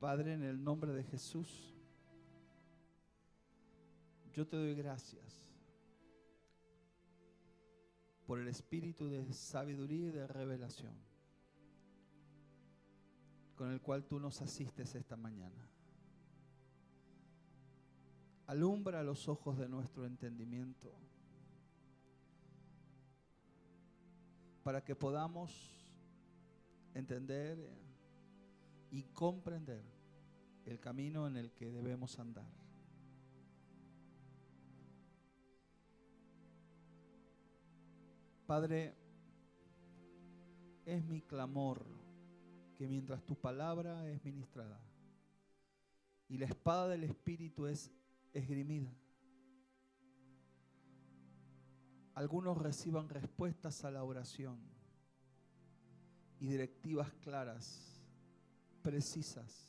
Padre, en el nombre de Jesús, yo te doy gracias por el espíritu de sabiduría y de revelación con el cual tú nos asistes esta mañana. Alumbra los ojos de nuestro entendimiento para que podamos entender y comprender el camino en el que debemos andar. Padre, es mi clamor que mientras tu palabra es ministrada y la espada del Espíritu es esgrimida, algunos reciban respuestas a la oración y directivas claras, precisas,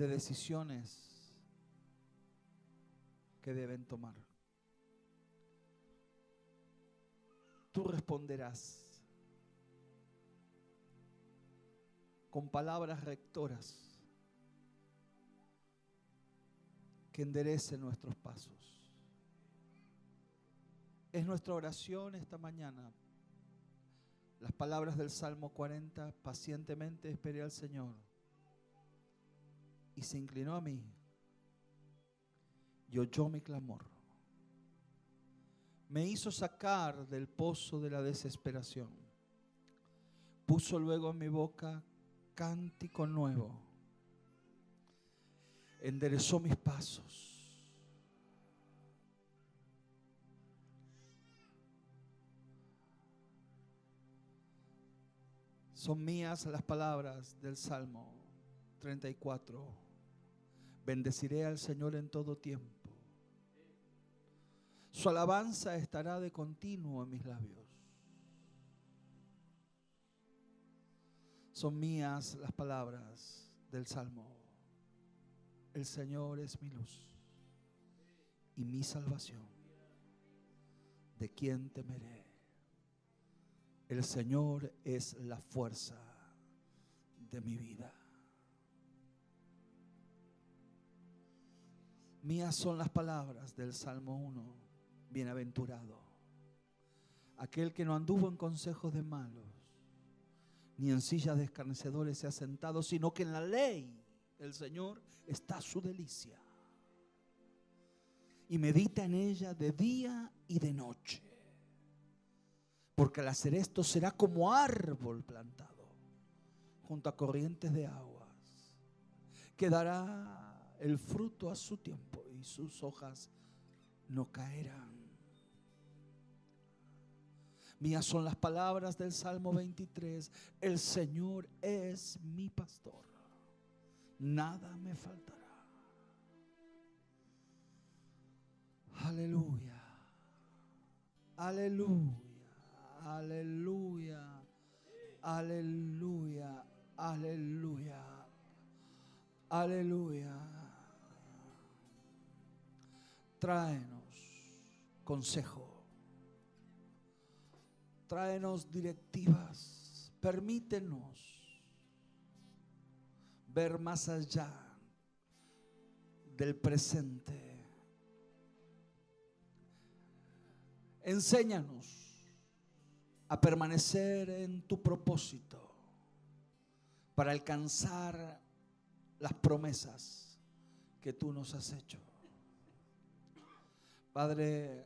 de decisiones que deben tomar. Tú responderás con palabras rectoras que enderecen nuestros pasos. Es nuestra oración esta mañana. Las palabras del Salmo 40, pacientemente esperé al Señor y se inclinó a mí y oyó mi clamor. Me hizo sacar del pozo de la desesperación. Puso luego en mi boca cántico nuevo. Enderezó mis pasos. Son mías las palabras del Salmo 34. Bendeciré al Señor en todo tiempo. Su alabanza estará de continuo en mis labios. Son mías las palabras del Salmo. El Señor es mi luz y mi salvación. ¿De quién temeré? El Señor es la fuerza de mi vida. Mías son las palabras del Salmo 1. Bienaventurado aquel que no anduvo en consejos de malos, ni en sillas de escarnecedores se ha sentado, sino que en la ley del Señor está su delicia, y medita en ella de día y de noche. Porque al hacer esto será como árbol plantado junto a corrientes de aguas, que dará el fruto a su tiempo y sus hojas no caerán. Mías son las palabras del Salmo 23. El Señor es mi pastor, nada me faltará. Aleluya, aleluya, aleluya, aleluya, aleluya, aleluya. Tráenos consejo. Tráenos directivas. Permítenos ver más allá del presente. Enséñanos a permanecer en tu propósito para alcanzar las promesas que tú nos has hecho. Padre,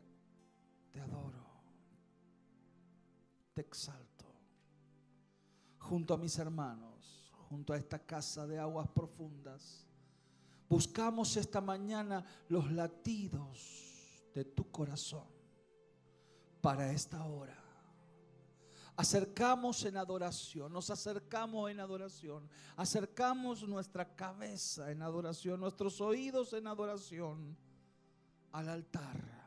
te adoro. Te exalto, junto a mis hermanos, junto a esta casa de aguas profundas. Buscamos esta mañana los latidos de tu corazón para esta hora. Acercamos en adoración, nos acercamos en adoración, acercamos nuestra cabeza en adoración, nuestros oídos en adoración al altar,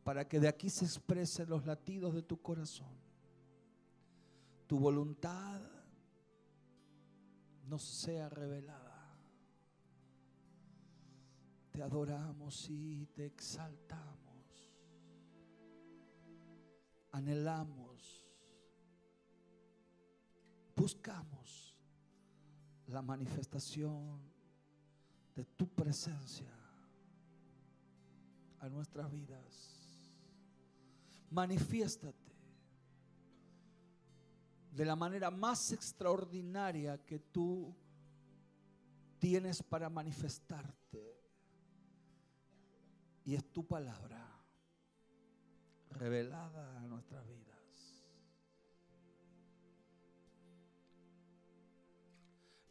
para que de aquí se expresen los latidos de tu corazón. Tu voluntad nos sea revelada. Te adoramos y te exaltamos. Anhelamos buscamos la manifestación de tu presencia a nuestras vidas. Manifiéstate de la manera más extraordinaria que tú tienes para manifestarte. Y es tu palabra revelada a nuestras vidas.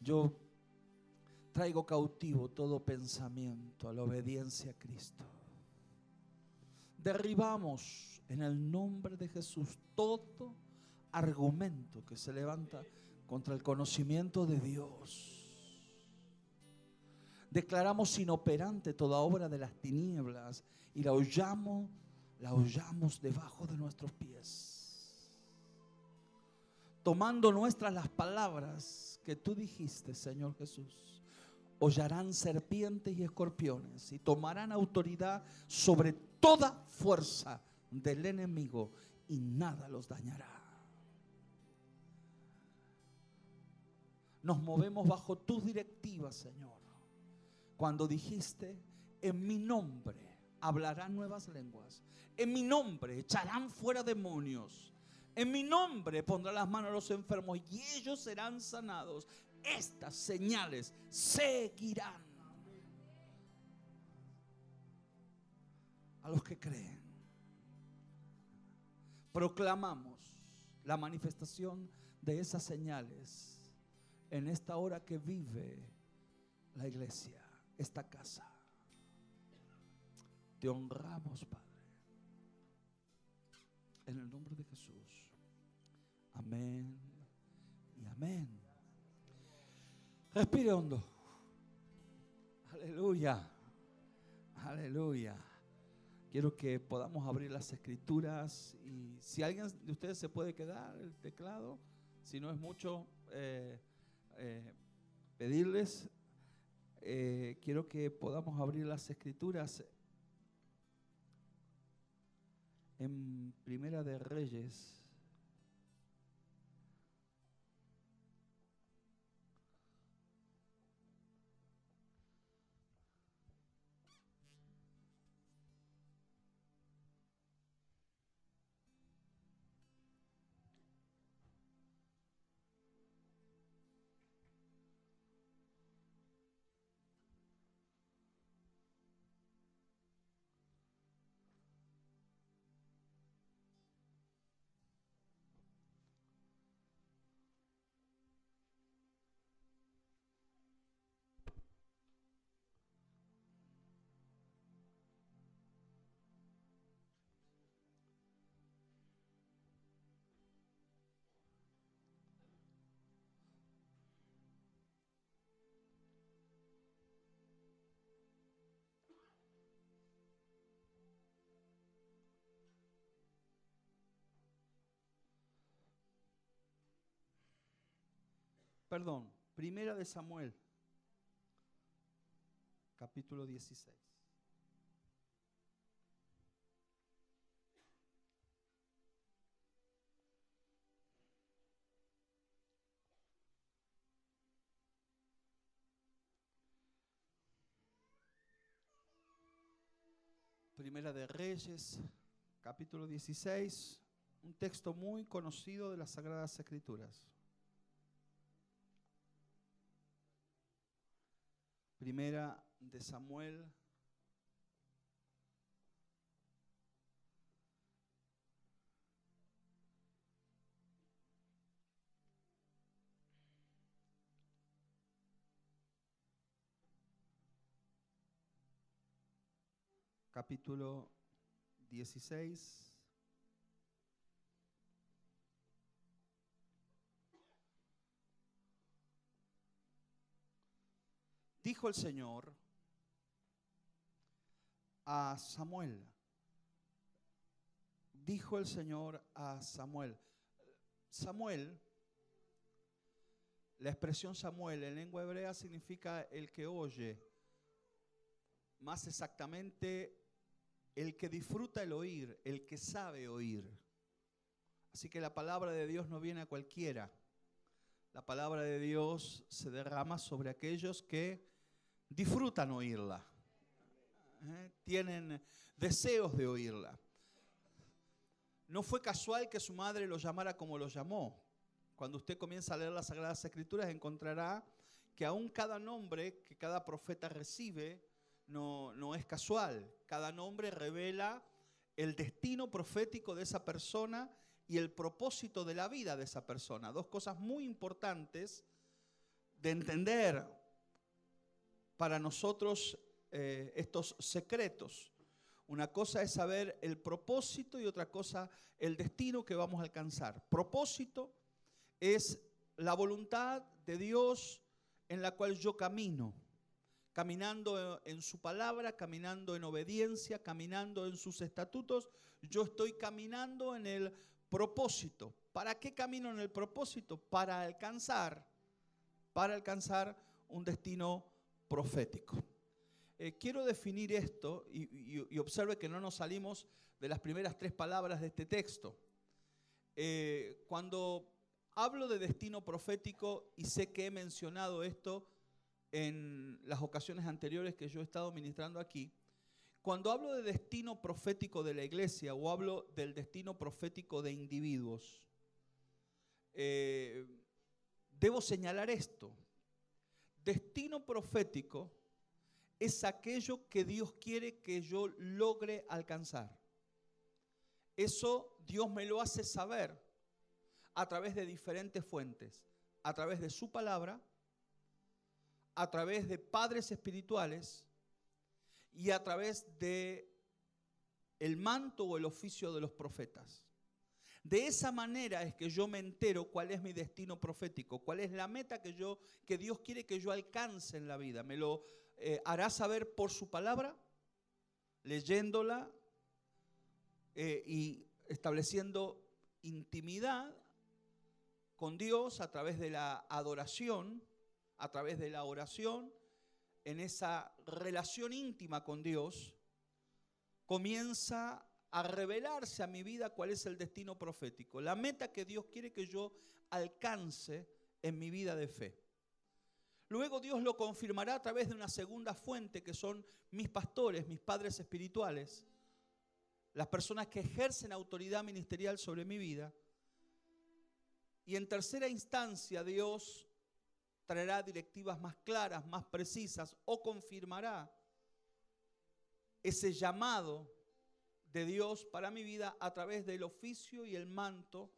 Yo traigo cautivo todo pensamiento a la obediencia a Cristo. Derribamos en el nombre de Jesús todo argumento que se levanta contra el conocimiento de Dios. Declaramos inoperante toda obra de las tinieblas y la hollamos debajo de nuestros pies. Tomando nuestras las palabras que tú dijiste, Señor Jesús. Hollarán serpientes y escorpiones y tomarán autoridad sobre toda fuerza del enemigo y nada los dañará. Nos movemos bajo tus directivas, Señor. Cuando dijiste, en mi nombre hablarán nuevas lenguas, en mi nombre echarán fuera demonios, en mi nombre pondrán las manos a los enfermos y ellos serán sanados. Estas señales seguirán a los que creen. Proclamamos la manifestación de esas señales en esta hora que vive la iglesia, esta casa. Te honramos, Padre, en el nombre de Jesús. Amén y amén. Respire hondo. Aleluya. Aleluya. Quiero que podamos abrir las escrituras y si alguien de ustedes se puede quedar el teclado, si no es mucho pedirles, quiero que podamos abrir las escrituras en Primera de Reyes. Perdón, Primera de Samuel, capítulo 16. Primera de Reyes, capítulo 16, un texto muy conocido de las Sagradas Escrituras. Primera de Samuel, capítulo 16. Dijo el Señor a Samuel. Dijo el Señor a Samuel. Samuel, la expresión Samuel en lengua hebrea significa el que oye. Más exactamente, el que disfruta el oír, el que sabe oír. Así que la palabra de Dios no viene a cualquiera. La palabra de Dios se derrama sobre aquellos que disfrutan oírla, tienen deseos de oírla. No fue casual que su madre lo llamara como lo llamó. Cuando usted comienza a leer las Sagradas Escrituras encontrará que aún cada nombre que cada profeta recibe no es casual. Cada nombre revela el destino profético de esa persona y el propósito de la vida de esa persona. Dos cosas muy importantes de entender para nosotros estos secretos. Una cosa es saber el propósito y otra cosa el destino que vamos a alcanzar. Propósito es la voluntad de Dios en la cual yo camino. Caminando en su palabra, caminando en obediencia, caminando en sus estatutos, yo estoy caminando en el propósito. ¿Para qué camino en el propósito? Para alcanzar un destino profético. Quiero definir esto y observe que no nos salimos de las primeras 3 palabras de este texto. Cuando hablo de destino profético, y sé que he mencionado esto en las ocasiones anteriores que yo he estado ministrando aquí, cuando hablo de destino profético de la iglesia o hablo del destino profético de individuos, debo señalar esto. Destino profético es aquello que Dios quiere que yo logre alcanzar. Eso Dios me lo hace saber a través de diferentes fuentes, a través de su palabra, a través de padres espirituales y a través de el manto o el oficio de los profetas. De esa manera es que yo me entero cuál es mi destino profético, cuál es la meta que Dios quiere que yo alcance en la vida. Me lo hará saber por su palabra, leyéndola y estableciendo intimidad con Dios a través de la adoración, a través de la oración. En esa relación íntima con Dios comienza a revelarse a mi vida cuál es el destino profético, la meta que Dios quiere que yo alcance en mi vida de fe. Luego Dios lo confirmará a través de una segunda fuente que son mis pastores, mis padres espirituales, las personas que ejercen autoridad ministerial sobre mi vida. Y en tercera instancia Dios traerá directivas más claras, más precisas, o confirmará ese llamado de Dios para mi vida a través del oficio y el manto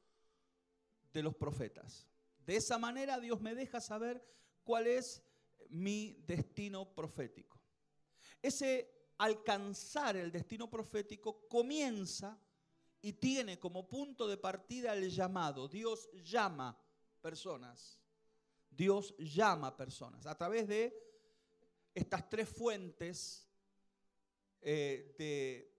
de los profetas. De esa manera Dios me deja saber cuál es mi destino profético. Ese alcanzar el destino profético comienza y tiene como punto de partida el llamado. Dios llama personas. Dios llama personas. A través de estas 3 fuentes de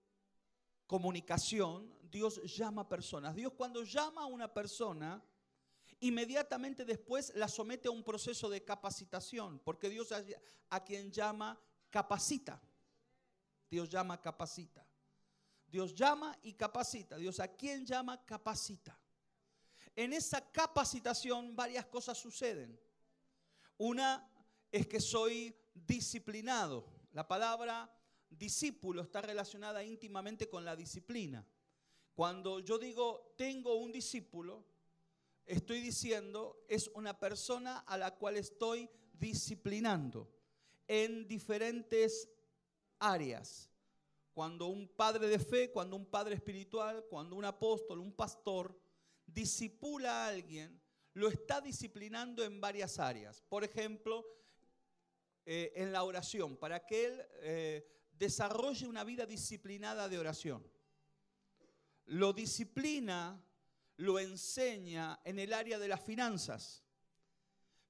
comunicación, Dios llama personas. Dios, cuando llama a una persona, inmediatamente después la somete a un proceso de capacitación, porque Dios a quien llama capacita. Dios llama, capacita. Dios llama y capacita. Dios a quien llama, capacita. En esa capacitación varias cosas suceden. Una es que soy disciplinado. La palabra discípulo está relacionada íntimamente con la disciplina. Cuando yo digo tengo un discípulo, estoy diciendo es una persona a la cual estoy disciplinando en diferentes áreas. Cuando un padre de fe, cuando un padre espiritual, cuando un apóstol, un pastor discipula a alguien, lo está disciplinando en varias áreas. Por ejemplo, en la oración, para que él desarrolle una vida disciplinada de oración. Lo disciplina, lo enseña en el área de las finanzas,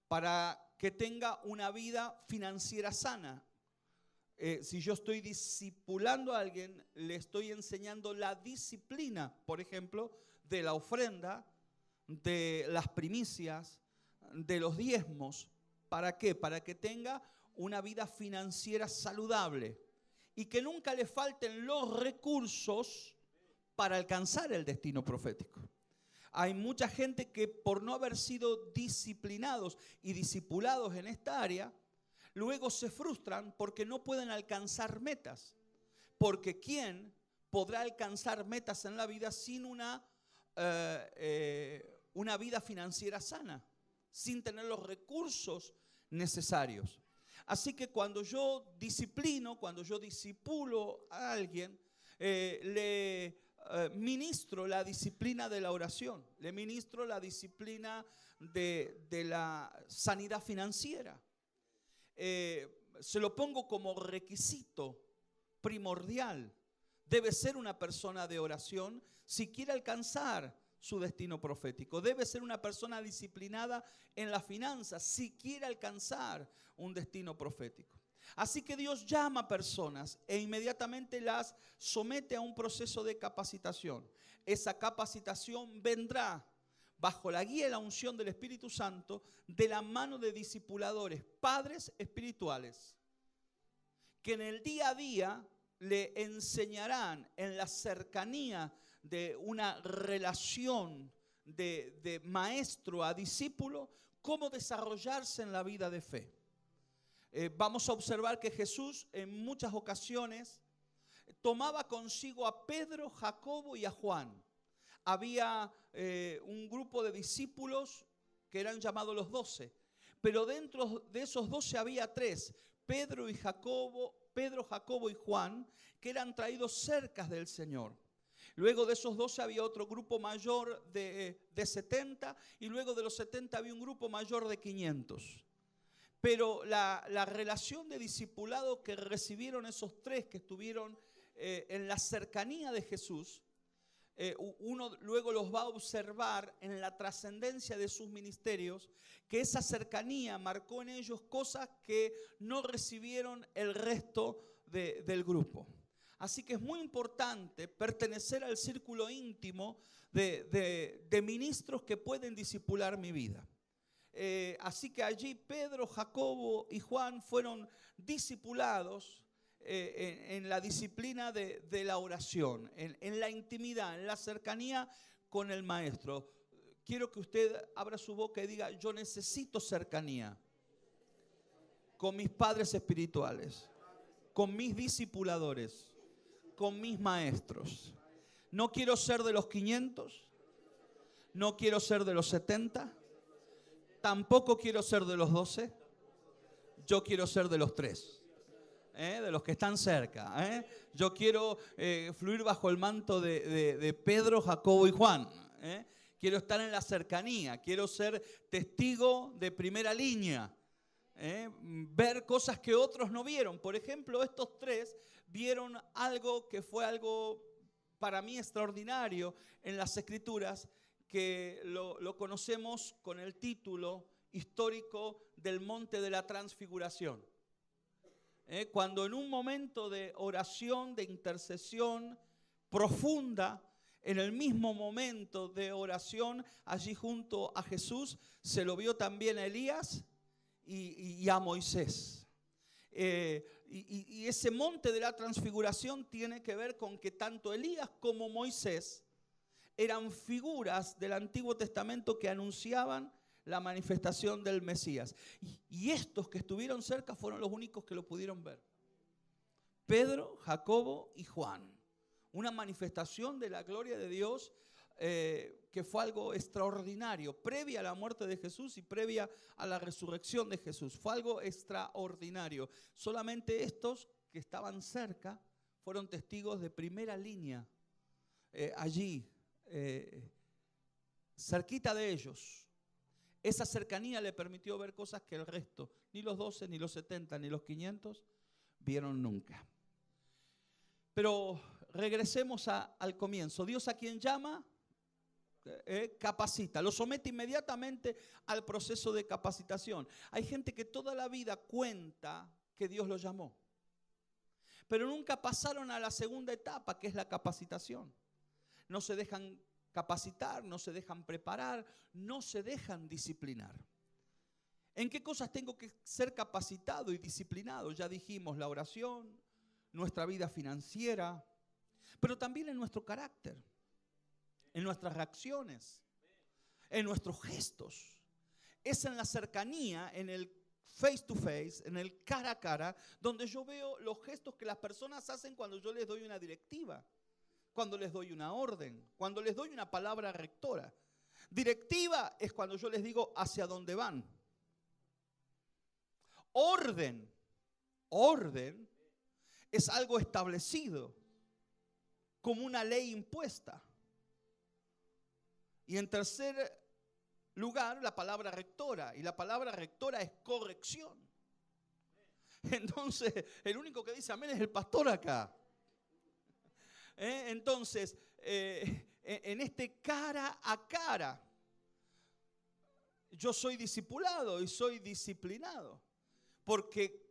para que tenga una vida financiera sana. Si yo estoy discipulando a alguien, le estoy enseñando la disciplina, por ejemplo, de la ofrenda, de las primicias, de los diezmos. ¿Para qué? Para que tenga una vida financiera saludable y que nunca le falten los recursos para alcanzar el destino profético. Hay mucha gente que por no haber sido disciplinados y discipulados en esta área, luego se frustran porque no pueden alcanzar metas. Porque ¿quién podrá alcanzar metas en la vida sin una vida financiera sana? Sin tener los recursos necesarios. Así que cuando yo disciplino, cuando yo disipulo a alguien, le ministro la disciplina de la oración, le ministro la disciplina de la sanidad financiera. Se lo pongo como requisito primordial. Debe ser una persona de oración si quiere alcanzar su destino profético. Debe ser una persona disciplinada en las finanzas si quiere alcanzar un destino profético. Así que Dios llama a personas e inmediatamente las somete a un proceso de capacitación. Esa capacitación vendrá bajo la guía y la unción del Espíritu Santo de la mano de discipuladores, padres espirituales, que en el día a día le enseñarán en la cercanía de una relación de maestro a discípulo cómo desarrollarse en la vida de fe. Vamos a observar que Jesús en muchas ocasiones tomaba consigo a Pedro, Jacobo y a Juan. Había un grupo de discípulos que eran llamados los 12, pero dentro de esos 12 había 3, Pedro, Jacobo y Juan, que eran traídos cerca del Señor. Luego de esos 12 había otro grupo mayor de 70 y luego de los 70 había un grupo mayor de 500. Pero la relación de discipulado que recibieron esos 3 que estuvieron en la cercanía de Jesús, uno luego los va a observar en la trascendencia de sus ministerios, que esa cercanía marcó en ellos cosas que no recibieron el resto del grupo. Así que es muy importante pertenecer al círculo íntimo de ministros que pueden discipular mi vida. Así que allí Pedro, Jacobo y Juan fueron discipulados en la disciplina de la oración, en la intimidad, en la cercanía con el Maestro. Quiero que usted abra su boca y diga: yo necesito cercanía con mis padres espirituales, con mis discipuladores, con mis maestros. No quiero ser de los 500, no quiero ser de los 70, tampoco quiero ser de los 12, yo quiero ser de los 3. De los que están cerca. Yo quiero fluir bajo el manto de Pedro, Jacobo y Juan. Quiero estar en la cercanía, quiero ser testigo de primera línea. Ver cosas que otros no vieron. Por ejemplo, estos 3 vieron algo que fue algo para mí extraordinario en las Escrituras, que lo conocemos con el título histórico del Monte de la Transfiguración. Cuando en un momento de oración, de intercesión profunda, en el mismo momento de oración, allí junto a Jesús, se lo vio también a Elías y a Moisés. Y ese monte de la transfiguración tiene que ver con que tanto Elías como Moisés eran figuras del Antiguo Testamento que anunciaban la manifestación del Mesías. Y estos que estuvieron cerca fueron los únicos que lo pudieron ver. Pedro, Jacobo y Juan. Una manifestación de la gloria de Dios que fue algo extraordinario, previa a la muerte de Jesús y previa a la resurrección de Jesús. Fue algo extraordinario. Solamente estos que estaban cerca fueron testigos de primera línea allí, cerquita de ellos. Esa cercanía le permitió ver cosas que el resto, ni los 12, ni los 70, ni los 500, vieron nunca. Pero regresemos al comienzo. Dios, a quien llama, capacita, lo somete inmediatamente al proceso de capacitación. Hay gente que toda la vida cuenta que Dios los llamó, pero nunca pasaron a la segunda etapa, que es la capacitación. No se dejan capacitar, no se dejan preparar, no se dejan disciplinar. ¿En qué cosas tengo que ser capacitado y disciplinado? Ya dijimos, la oración, nuestra vida financiera, pero también en nuestro carácter, en nuestras reacciones. en nuestros gestos. Es en la cercanía, en el face to face, en el cara a cara, donde yo veo los gestos que las personas hacen cuando yo les doy una directiva, cuando les doy una orden, cuando les doy una palabra rectora. Directiva es cuando yo les digo hacia dónde van. Orden es algo establecido, como una ley impuesta. Y en tercer lugar, la palabra rectora. Y la palabra rectora es corrección. Entonces, el único que dice amén es el pastor acá. Entonces, en este cara a cara, yo soy discipulado y soy disciplinado. Porque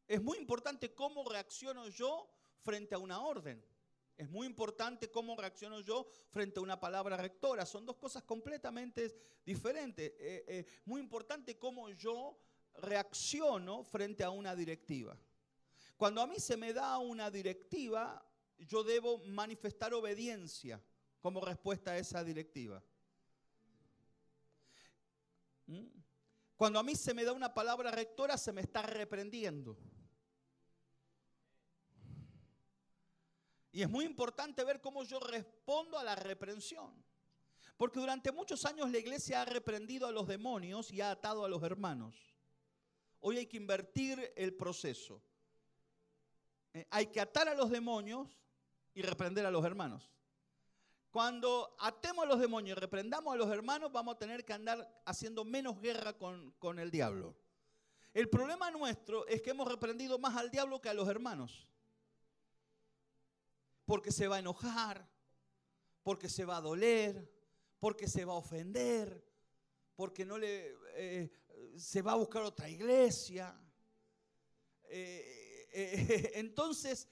es muy importante cómo reacciono yo frente a una orden. Es muy importante cómo reacciono yo frente a una palabra rectora. Son dos cosas completamente diferentes. Muy importante cómo yo reacciono frente a una directiva. Cuando a mí se me da una directiva, yo debo manifestar obediencia como respuesta a esa directiva. Cuando a mí se me da una palabra rectora, se me está reprendiendo. Y es muy importante ver cómo yo respondo a la reprensión. Porque durante muchos años la iglesia ha reprendido a los demonios y ha atado a los hermanos. Hoy hay que invertir el proceso. Hay que atar a los demonios y reprender a los hermanos. Cuando atemos a los demonios y reprendamos a los hermanos, vamos a tener que andar haciendo menos guerra con el diablo. El problema nuestro es que hemos reprendido más al diablo que a los hermanos. Porque se va a enojar, porque se va a doler, porque se va a ofender, porque se va a buscar otra iglesia. Entonces,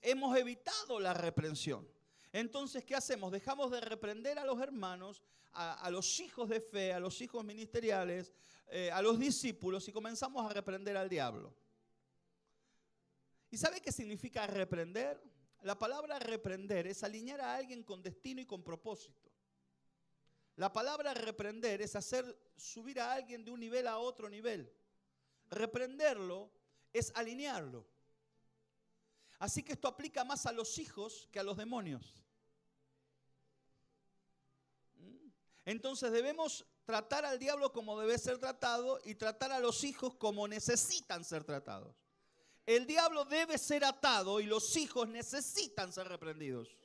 hemos evitado la reprensión. Entonces, ¿qué hacemos? Dejamos de reprender a los hermanos, a los hijos de fe, a los hijos ministeriales, a los discípulos y comenzamos a reprender al diablo. ¿Y sabe qué significa reprender? La palabra reprender es alinear a alguien con destino y con propósito. La palabra reprender es hacer subir a alguien de un nivel a otro nivel. Reprenderlo es alinearlo. Así que esto aplica más a los hijos que a los demonios. Entonces debemos tratar al diablo como debe ser tratado y tratar a los hijos como necesitan ser tratados. El diablo debe ser atado y los hijos necesitan ser reprendidos.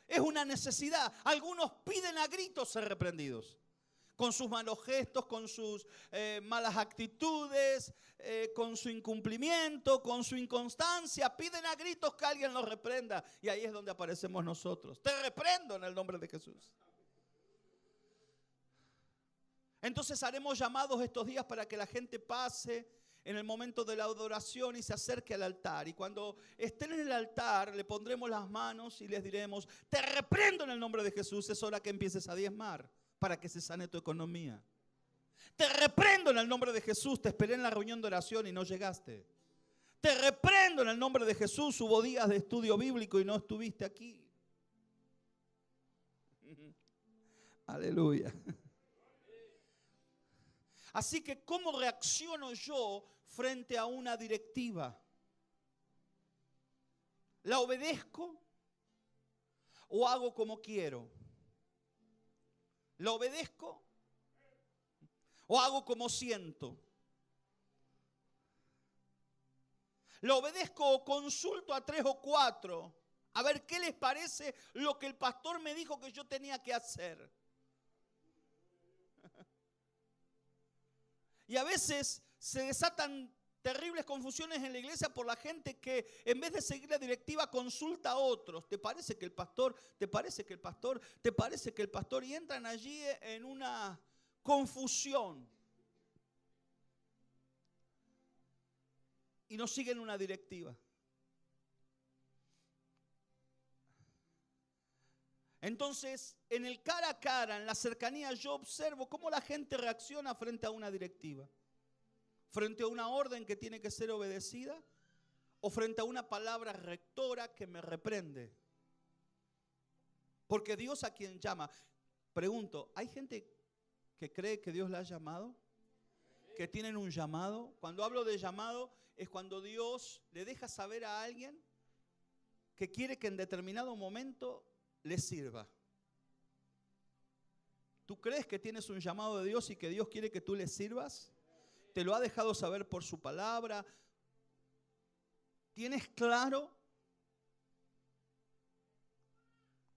Es una necesidad. Algunos piden a gritos ser reprendidos. Con sus malos gestos, con sus malas actitudes, con su incumplimiento, con su inconstancia. Piden a gritos que alguien los reprenda. Y ahí es donde aparecemos nosotros. Te reprendo en el nombre de Jesús. Entonces haremos llamados estos días para que la gente pase en el momento de la adoración y se acerque al altar. Y cuando estén en el altar, le pondremos las manos y les diremos: te reprendo en el nombre de Jesús. Es hora que empieces a diezmar para que se sane tu economía. Te reprendo en el nombre de Jesús. Te esperé en la reunión de oración y no llegaste. Te reprendo en el nombre de Jesús. Hubo días de estudio bíblico y no estuviste aquí. Aleluya. Así que, ¿cómo reacciono yo frente a una directiva? ¿La obedezco o hago como quiero? ¿La obedezco o hago como siento? ¿La obedezco o consulto a 3 o 4 a ver qué les parece lo que el pastor me dijo que yo tenía que hacer? Y a veces se desatan terribles confusiones en la iglesia por la gente que en vez de seguir la directiva consulta a otros. ¿Te parece que el pastor? ¿Te parece que el pastor? ¿Te parece que el pastor? Y entran allí en una confusión. Y no siguen una directiva. Entonces, en el cara a cara, en la cercanía, yo observo cómo la gente reacciona frente a una directiva, frente a una orden que tiene que ser obedecida o frente a una palabra rectora que me reprende. Porque Dios a quien llama. Pregunto, ¿hay gente que cree que Dios la ha llamado? ¿Que tienen un llamado? Cuando hablo de llamado es cuando Dios le deja saber a alguien que quiere que en determinado momento le sirva. ¿Tú crees que tienes un llamado de Dios y que Dios quiere que tú le sirvas? ¿Te lo ha dejado saber por su palabra? ¿Tienes claro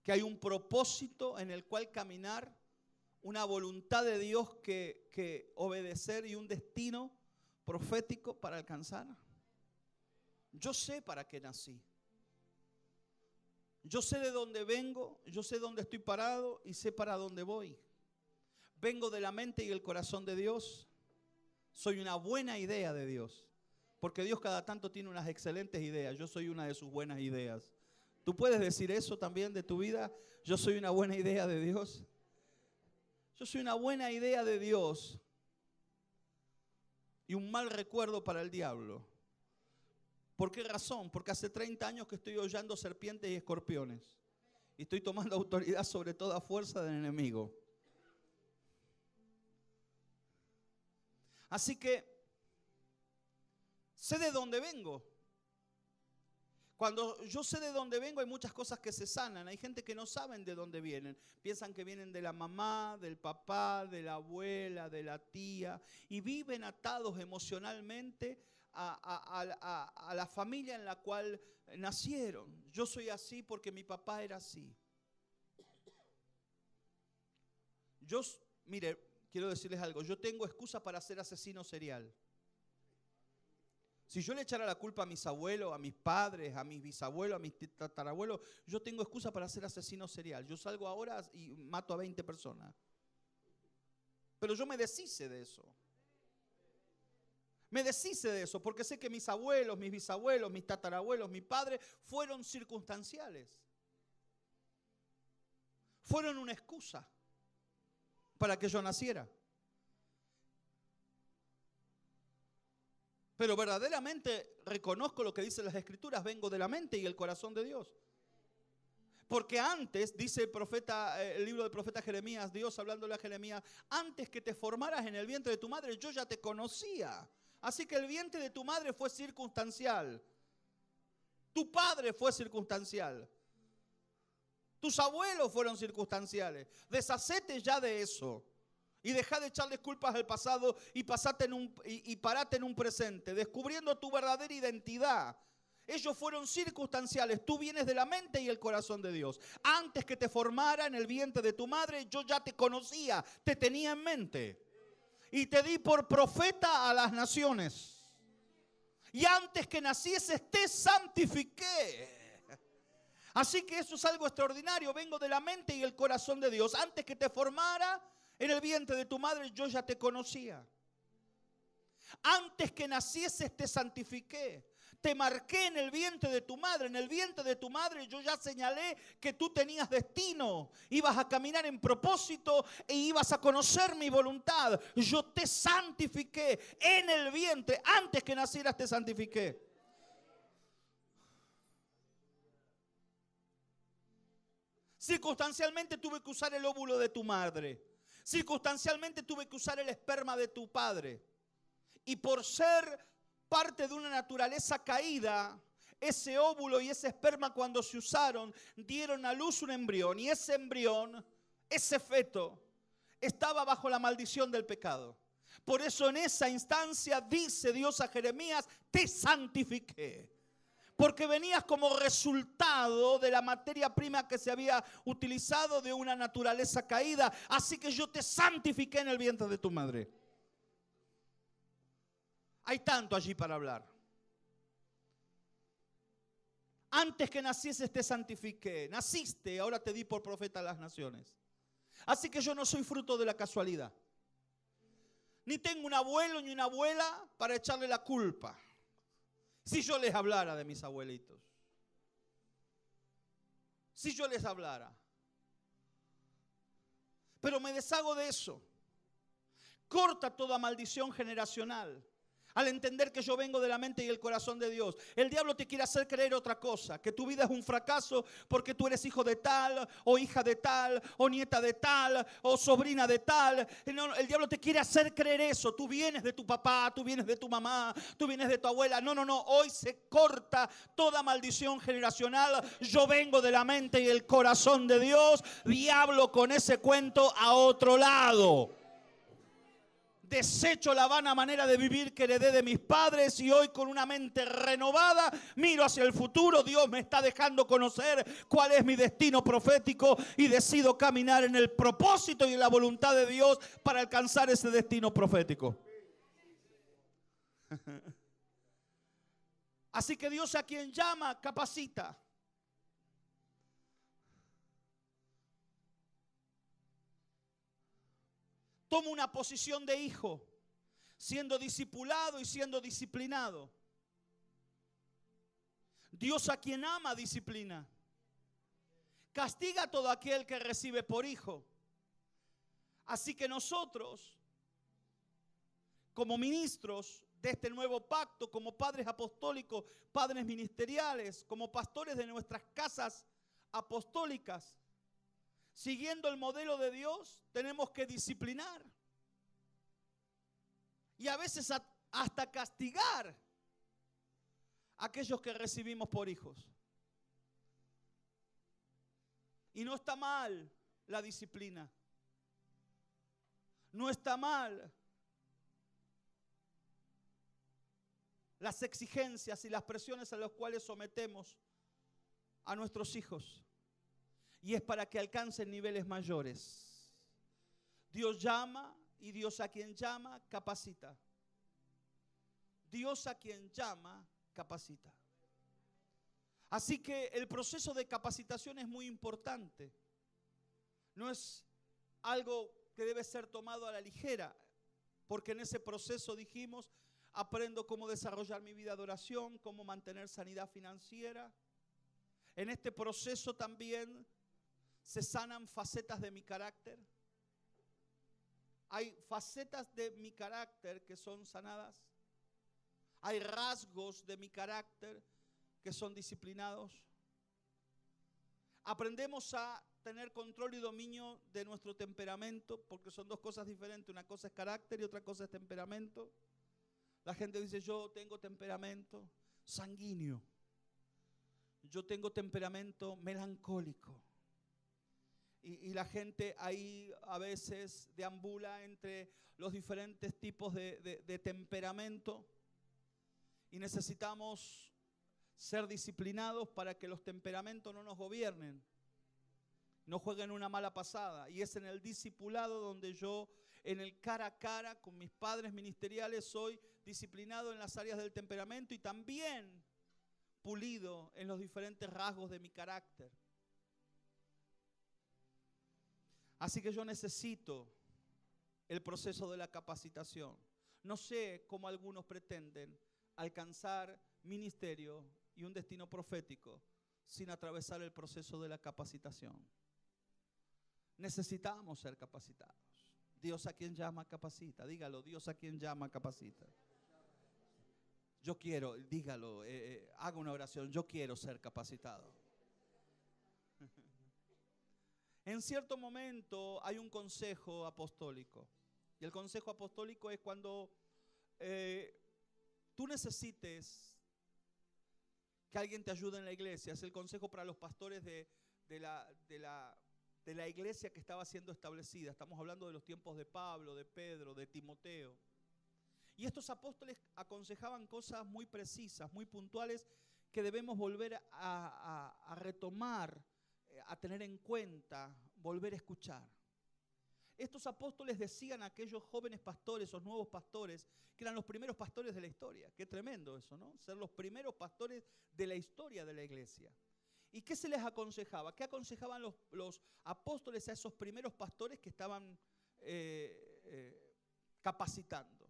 que hay un propósito en el cual caminar? Una voluntad de Dios que obedecer y un destino profético para alcanzar. Yo sé para qué nací. Yo sé de dónde vengo, yo sé dónde estoy parado y sé para dónde voy. Vengo de la mente y el corazón de Dios. Soy una buena idea de Dios. Porque Dios cada tanto tiene unas excelentes ideas. Yo soy una de sus buenas ideas. ¿Tú puedes decir eso también de tu vida? Yo soy una buena idea de Dios. Yo soy una buena idea de Dios y un mal recuerdo para el diablo. ¿Por qué razón? Porque hace 30 años que estoy hollando serpientes y escorpiones y estoy tomando autoridad sobre toda fuerza del enemigo. Así que sé de dónde vengo. Cuando yo sé de dónde vengo hay muchas cosas que se sanan. Hay gente que no saben de dónde vienen. Piensan que vienen de la mamá, del papá, de la abuela, de la tía. Y viven atados emocionalmente a la familia en la cual nacieron. Yo soy así porque mi papá era así. Mire, quiero decirles algo. Yo tengo excusa para ser asesino serial. Si yo le echara la culpa a mis abuelos, a mis padres, a mis bisabuelos, a mis tatarabuelos, yo tengo excusa para ser asesino serial. Yo salgo ahora y mato a 20 personas. Pero yo me deshice de eso. Me deshice de eso porque sé que mis abuelos, mis bisabuelos, mis tatarabuelos, mis padres fueron circunstanciales. Fueron una excusa para que yo naciera. Pero verdaderamente reconozco lo que dicen las Escrituras, vengo de la mente y el corazón de Dios. Porque antes, dice el libro del profeta Jeremías, Dios hablándole a Jeremías, antes que te formaras en el vientre de tu madre, yo ya te conocía. Así que el vientre de tu madre fue circunstancial. Tu padre fue circunstancial. Tus abuelos fueron circunstanciales. Deshacete ya de eso. Y deja de echarles culpas al pasado y parate en un presente, descubriendo tu verdadera identidad. Ellos fueron circunstanciales. Tú vienes de la mente y el corazón de Dios. Antes que te formara en el vientre de tu madre, yo ya te conocía, te tenía en mente. Y te di por profeta a las naciones. Y antes que nacieses te santifiqué. Así que eso es algo extraordinario. Vengo de la mente y el corazón de Dios. Antes que te formara en el vientre de tu madre, yo ya te conocía. Antes que nacieses te santifiqué. Te marqué en el vientre de tu madre. En el vientre de tu madre yo ya señalé que tú tenías destino. Ibas a caminar en propósito e ibas a conocer mi voluntad. Yo te santifiqué en el vientre. Antes que nacieras te santifiqué. Circunstancialmente tuve que usar el óvulo de tu madre. Circunstancialmente tuve que usar el esperma de tu padre. Y por ser parte de una naturaleza caída, ese óvulo y ese esperma cuando se usaron, dieron a luz un embrión. Y ese embrión, ese feto, estaba bajo la maldición del pecado. Por eso en esa instancia dice Dios a Jeremías, te santifiqué. Porque venías como resultado de la materia prima que se había utilizado de una naturaleza caída. Así que yo te santifiqué en el vientre de tu madre. Hay tanto allí para hablar. Antes que nacieses te santifiqué. Naciste, ahora te di por profeta a las naciones. Así que yo no soy fruto de la casualidad. Ni tengo un abuelo ni una abuela para echarle la culpa. Si yo les hablara de mis abuelitos. Si yo les hablara. Pero me deshago de eso. Corta toda maldición generacional. al entender que yo vengo de la mente y el corazón de Dios. El diablo te quiere hacer creer otra cosa, que tu vida es un fracaso porque tú eres hijo de tal, o hija de tal, o nieta de tal, o sobrina de tal. No, el diablo te quiere hacer creer eso. Tú vienes de tu papá, tú vienes de tu mamá, tú vienes de tu abuela. No, hoy se corta toda maldición generacional. Yo vengo de la mente y el corazón de Dios. Diablo, con ese cuento a otro lado. Desecho la vana manera de vivir que heredé de mis padres y hoy con una mente renovada miro hacia el futuro. Dios me está dejando conocer cuál es mi destino profético y decido caminar en el propósito y en la voluntad de Dios para alcanzar ese destino profético. Así que Dios, a quien llama, capacita. Toma una posición de hijo, siendo discipulado y siendo disciplinado. Dios, a quien ama, disciplina. Castiga a todo aquel que recibe por hijo. Así que nosotros, como ministros de este nuevo pacto, como padres apostólicos, padres ministeriales, como pastores de nuestras casas apostólicas, siguiendo el modelo de Dios, tenemos que disciplinar. Y a veces hasta castigar a aquellos que recibimos por hijos. Y no está mal la disciplina. No está mal las exigencias y las presiones a las cuales sometemos a nuestros hijos. Y es para que alcancen niveles mayores. Dios llama y Dios, a quien llama, capacita. Dios, a quien llama, capacita. Así que el proceso de capacitación es muy importante. No es algo que debe ser tomado a la ligera, porque en ese proceso, dijimos, aprendo cómo desarrollar mi vida de oración, cómo mantener sanidad financiera. En este proceso también se sanan facetas de mi carácter. Hay facetas de mi carácter que son sanadas. Hay rasgos de mi carácter que son disciplinados. Aprendemos a tener control y dominio de nuestro temperamento, porque son dos cosas diferentes. Una cosa es carácter y otra cosa es temperamento. La gente dice, yo tengo temperamento sanguíneo. Yo tengo temperamento melancólico. Y la gente ahí a veces deambula entre los diferentes tipos de temperamento. Y necesitamos ser disciplinados para que los temperamentos no nos gobiernen, no jueguen una mala pasada. Y es en el discipulado donde yo, en el cara a cara con mis padres ministeriales, soy disciplinado en las áreas del temperamento y también pulido en los diferentes rasgos de mi carácter. Así que yo necesito el proceso de la capacitación. No sé cómo algunos pretenden alcanzar ministerio y un destino profético sin atravesar el proceso de la capacitación. Necesitamos ser capacitados. Dios, a quien llama, capacita. Dígalo, Dios, a quien llama, capacita. Yo quiero, dígalo, haga una oración, yo quiero ser capacitado. En cierto momento hay un consejo apostólico. Y el consejo apostólico es cuando tú necesites que alguien te ayude en la iglesia. Es el consejo para los pastores de la iglesia que estaba siendo establecida. Estamos hablando de los tiempos de Pablo, de Pedro, de Timoteo. Y estos apóstoles aconsejaban cosas muy precisas, muy puntuales, que debemos volver a retomar, a tener en cuenta, volver a escuchar. Estos apóstoles decían a aquellos jóvenes pastores, esos nuevos pastores, que eran los primeros pastores de la historia. Qué tremendo eso, ¿no? Ser los primeros pastores de la historia de la iglesia. ¿Y qué se les aconsejaba? ¿Qué aconsejaban los apóstoles a esos primeros pastores que estaban capacitando?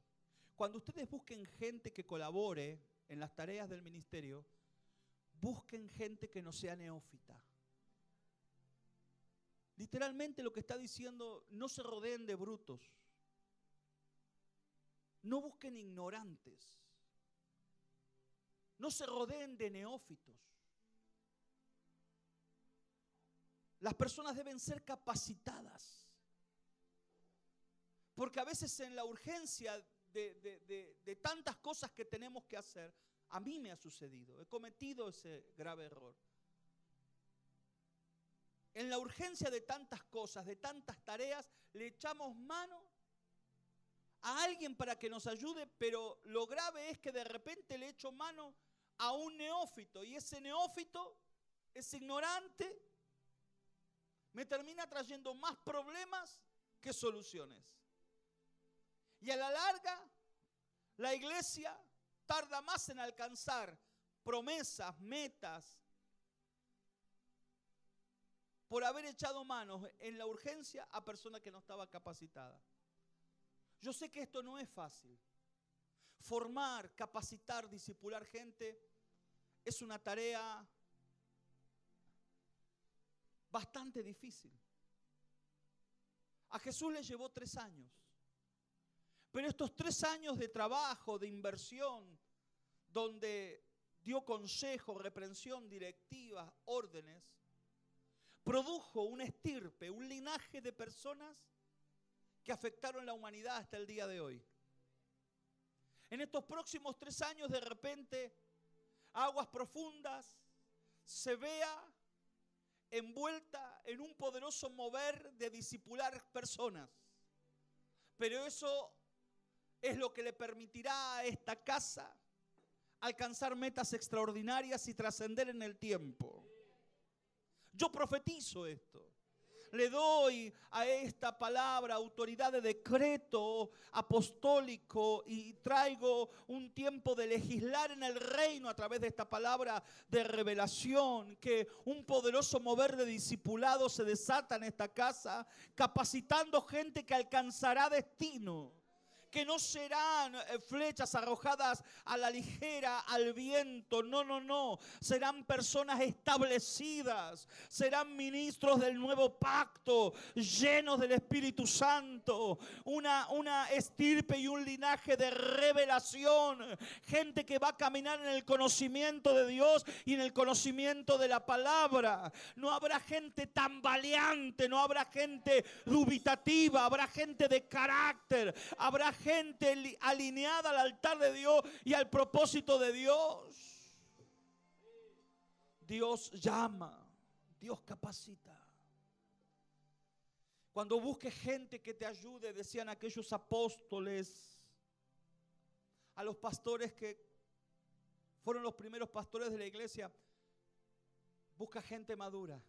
Cuando ustedes busquen gente que colabore en las tareas del ministerio, busquen gente que no sea neófita. Literalmente lo que está diciendo, no se rodeen de brutos. No busquen ignorantes. No se rodeen de neófitos. Las personas deben ser capacitadas. Porque a veces en la urgencia de tantas cosas que tenemos que hacer, a mí me ha sucedido, he cometido ese grave error. En la urgencia de tantas cosas, de tantas tareas, le echamos mano a alguien para que nos ayude, pero lo grave es que de repente le echo mano a un neófito y ese neófito es ignorante, me termina trayendo más problemas que soluciones. Y a la larga, la iglesia tarda más en alcanzar promesas, metas, por haber echado manos en la urgencia a personas que no estaban capacitadas. Yo sé que esto no es fácil. Formar, capacitar, discipular gente es una tarea bastante difícil. A Jesús le llevó 3 años. Pero estos 3 años de trabajo, de inversión, donde dio consejo, reprensión, directivas, órdenes, produjo una estirpe, un linaje de personas que afectaron la humanidad hasta el día de hoy. En estos próximos 3 años, de repente, Aguas Profundas se vea envuelta en un poderoso mover de discipular personas. Pero eso es lo que le permitirá a esta casa alcanzar metas extraordinarias y trascender en el tiempo. Yo profetizo esto. Le doy a esta palabra autoridad de decreto apostólico y traigo un tiempo de legislar en el reino a través de esta palabra de revelación, que un poderoso mover de discipulado se desata en esta casa, capacitando gente que alcanzará destino. Que no serán flechas arrojadas a la ligera, al viento. No, no, no. Serán personas establecidas. Serán ministros del nuevo pacto, llenos del Espíritu Santo. Una estirpe y un linaje de revelación. Gente que va a caminar en el conocimiento de Dios y en el conocimiento de la palabra. No habrá gente tambaleante, no habrá gente dubitativa, habrá gente de carácter, habrá gente alineada al altar de Dios y al propósito de Dios. Dios llama, Dios capacita. Cuando busques gente que te ayude, decían aquellos apóstoles, a los pastores que fueron los primeros pastores de la iglesia, busca gente madura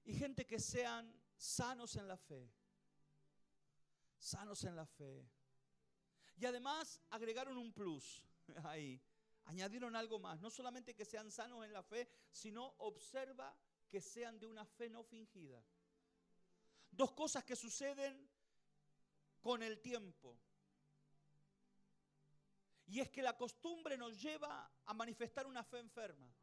y gente que sean sanos en la fe. Sanos en la fe. Y además agregaron un plus ahí. Añadieron algo más. No solamente que sean sanos en la fe, sino observa que sean de una fe no fingida. 2 cosas que suceden con el tiempo. Y es que la costumbre nos lleva a manifestar una fe enferma.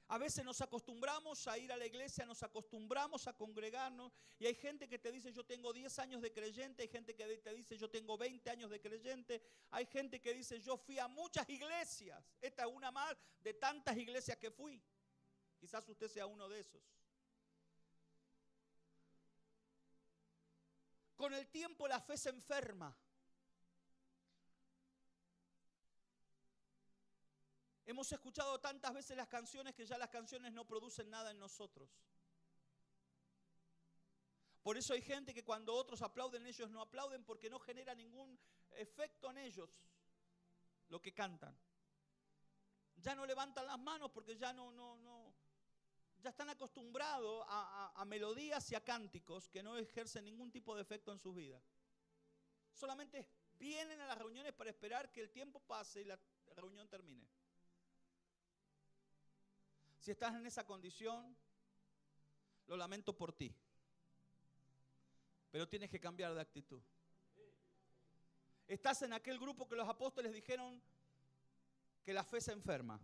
A veces nos acostumbramos a ir a la iglesia, nos acostumbramos a congregarnos y hay gente que te dice yo tengo 10 años de creyente, hay gente que te dice yo tengo 20 años de creyente, hay gente que dice yo fui a muchas iglesias, esta es una más de tantas iglesias que fui. Quizás usted sea uno de esos. Con el tiempo la fe se enferma. Hemos escuchado tantas veces las canciones que ya las canciones no producen nada en nosotros. Por eso hay gente que cuando otros aplauden, ellos no aplauden porque no genera ningún efecto en ellos lo que cantan. Ya no levantan las manos porque ya ya están acostumbrados a melodías y a cánticos que no ejercen ningún tipo de efecto en sus vidas. Solamente vienen a las reuniones para esperar que el tiempo pase y la reunión termine. Si estás en esa condición, lo lamento por ti. Pero tienes que cambiar de actitud. Estás en aquel grupo que los apóstoles dijeron que la fe se enferma.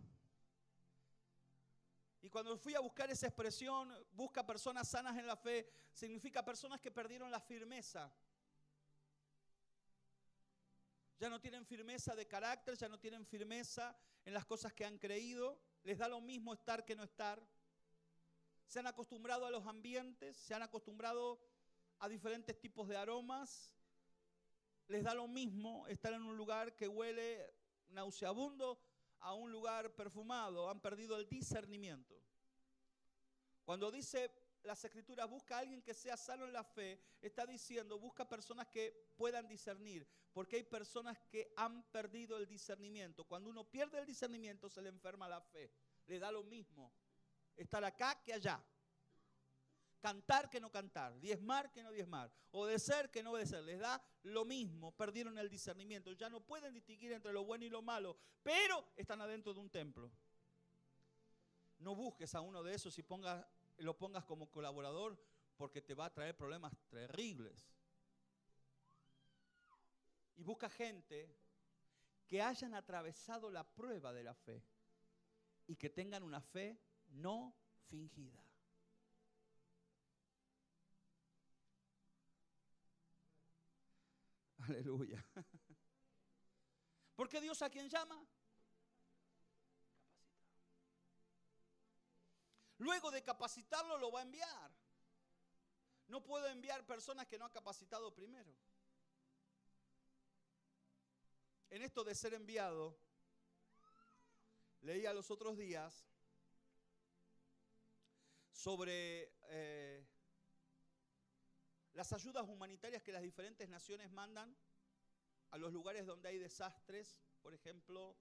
Y cuando fui a buscar esa expresión, busca personas sanas en la fe, significa personas que perdieron la firmeza Ya no tienen firmeza de carácter, ya no tienen firmeza en las cosas que han creído. Les da lo mismo estar que no estar. Se han acostumbrado a los ambientes, se han acostumbrado a diferentes tipos de aromas. Les da lo mismo estar en un lugar que huele nauseabundo a un lugar perfumado. Han perdido el discernimiento. Cuando dice las Escrituras, busca a alguien que sea sano en la fe, está diciendo, busca personas que puedan discernir, porque hay personas que han perdido el discernimiento. Cuando uno pierde el discernimiento, se le enferma la fe. Le da lo mismo estar acá que allá. Cantar que no cantar, diezmar que no diezmar, obedecer que no obedecer. Les da lo mismo, perdieron el discernimiento. Ya no pueden distinguir entre lo bueno y lo malo, pero están adentro de un templo. No busques a uno de esos y lo pongas como colaborador, porque te va a traer problemas terribles. Y busca gente que hayan atravesado la prueba de la fe y que tengan una fe no fingida. Aleluya. ¿Por qué Dios a quién llama? Luego de capacitarlo lo va a enviar. No puedo enviar personas que no ha capacitado primero. En esto de ser enviado, leía los otros días sobre las ayudas humanitarias que las diferentes naciones mandan a los lugares donde hay desastres, por ejemplo,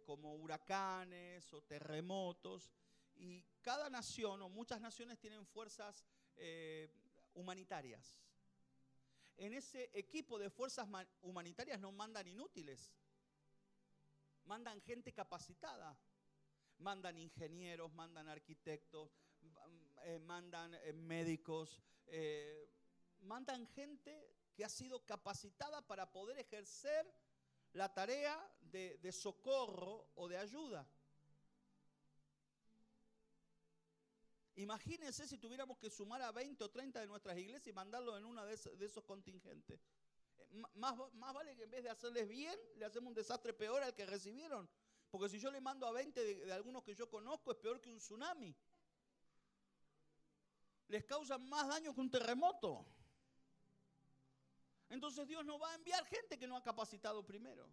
como huracanes o terremotos. Y cada nación o muchas naciones tienen fuerzas humanitarias. En ese equipo de fuerzas humanitarias no mandan inútiles, mandan gente capacitada, mandan ingenieros, mandan arquitectos, mandan médicos, mandan gente que ha sido capacitada para poder ejercer la tarea de socorro o de ayuda. Imagínense si tuviéramos que sumar a 20 o 30 de nuestras iglesias y mandarlos en una de esos contingentes. Más vale que en vez de hacerles bien, le hacemos un desastre peor al que recibieron. Porque si yo le mando a 20 de algunos que yo conozco, es peor que un tsunami. Les causan más daño que un terremoto. Entonces Dios no va a enviar gente que no ha capacitado primero.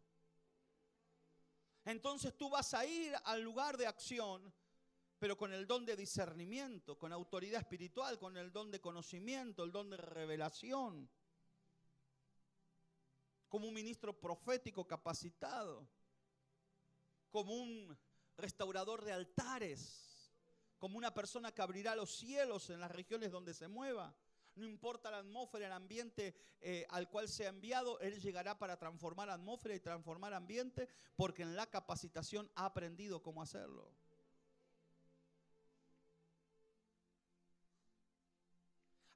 Entonces tú vas a ir al lugar de acción, pero con el don de discernimiento, con autoridad espiritual, con el don de conocimiento, el don de revelación, como un ministro profético capacitado, como un restaurador de altares, como una persona que abrirá los cielos en las regiones donde se mueva. No importa la atmósfera, el ambiente al cual sea enviado, Él llegará para transformar atmósfera y transformar ambiente, porque en la capacitación ha aprendido cómo hacerlo.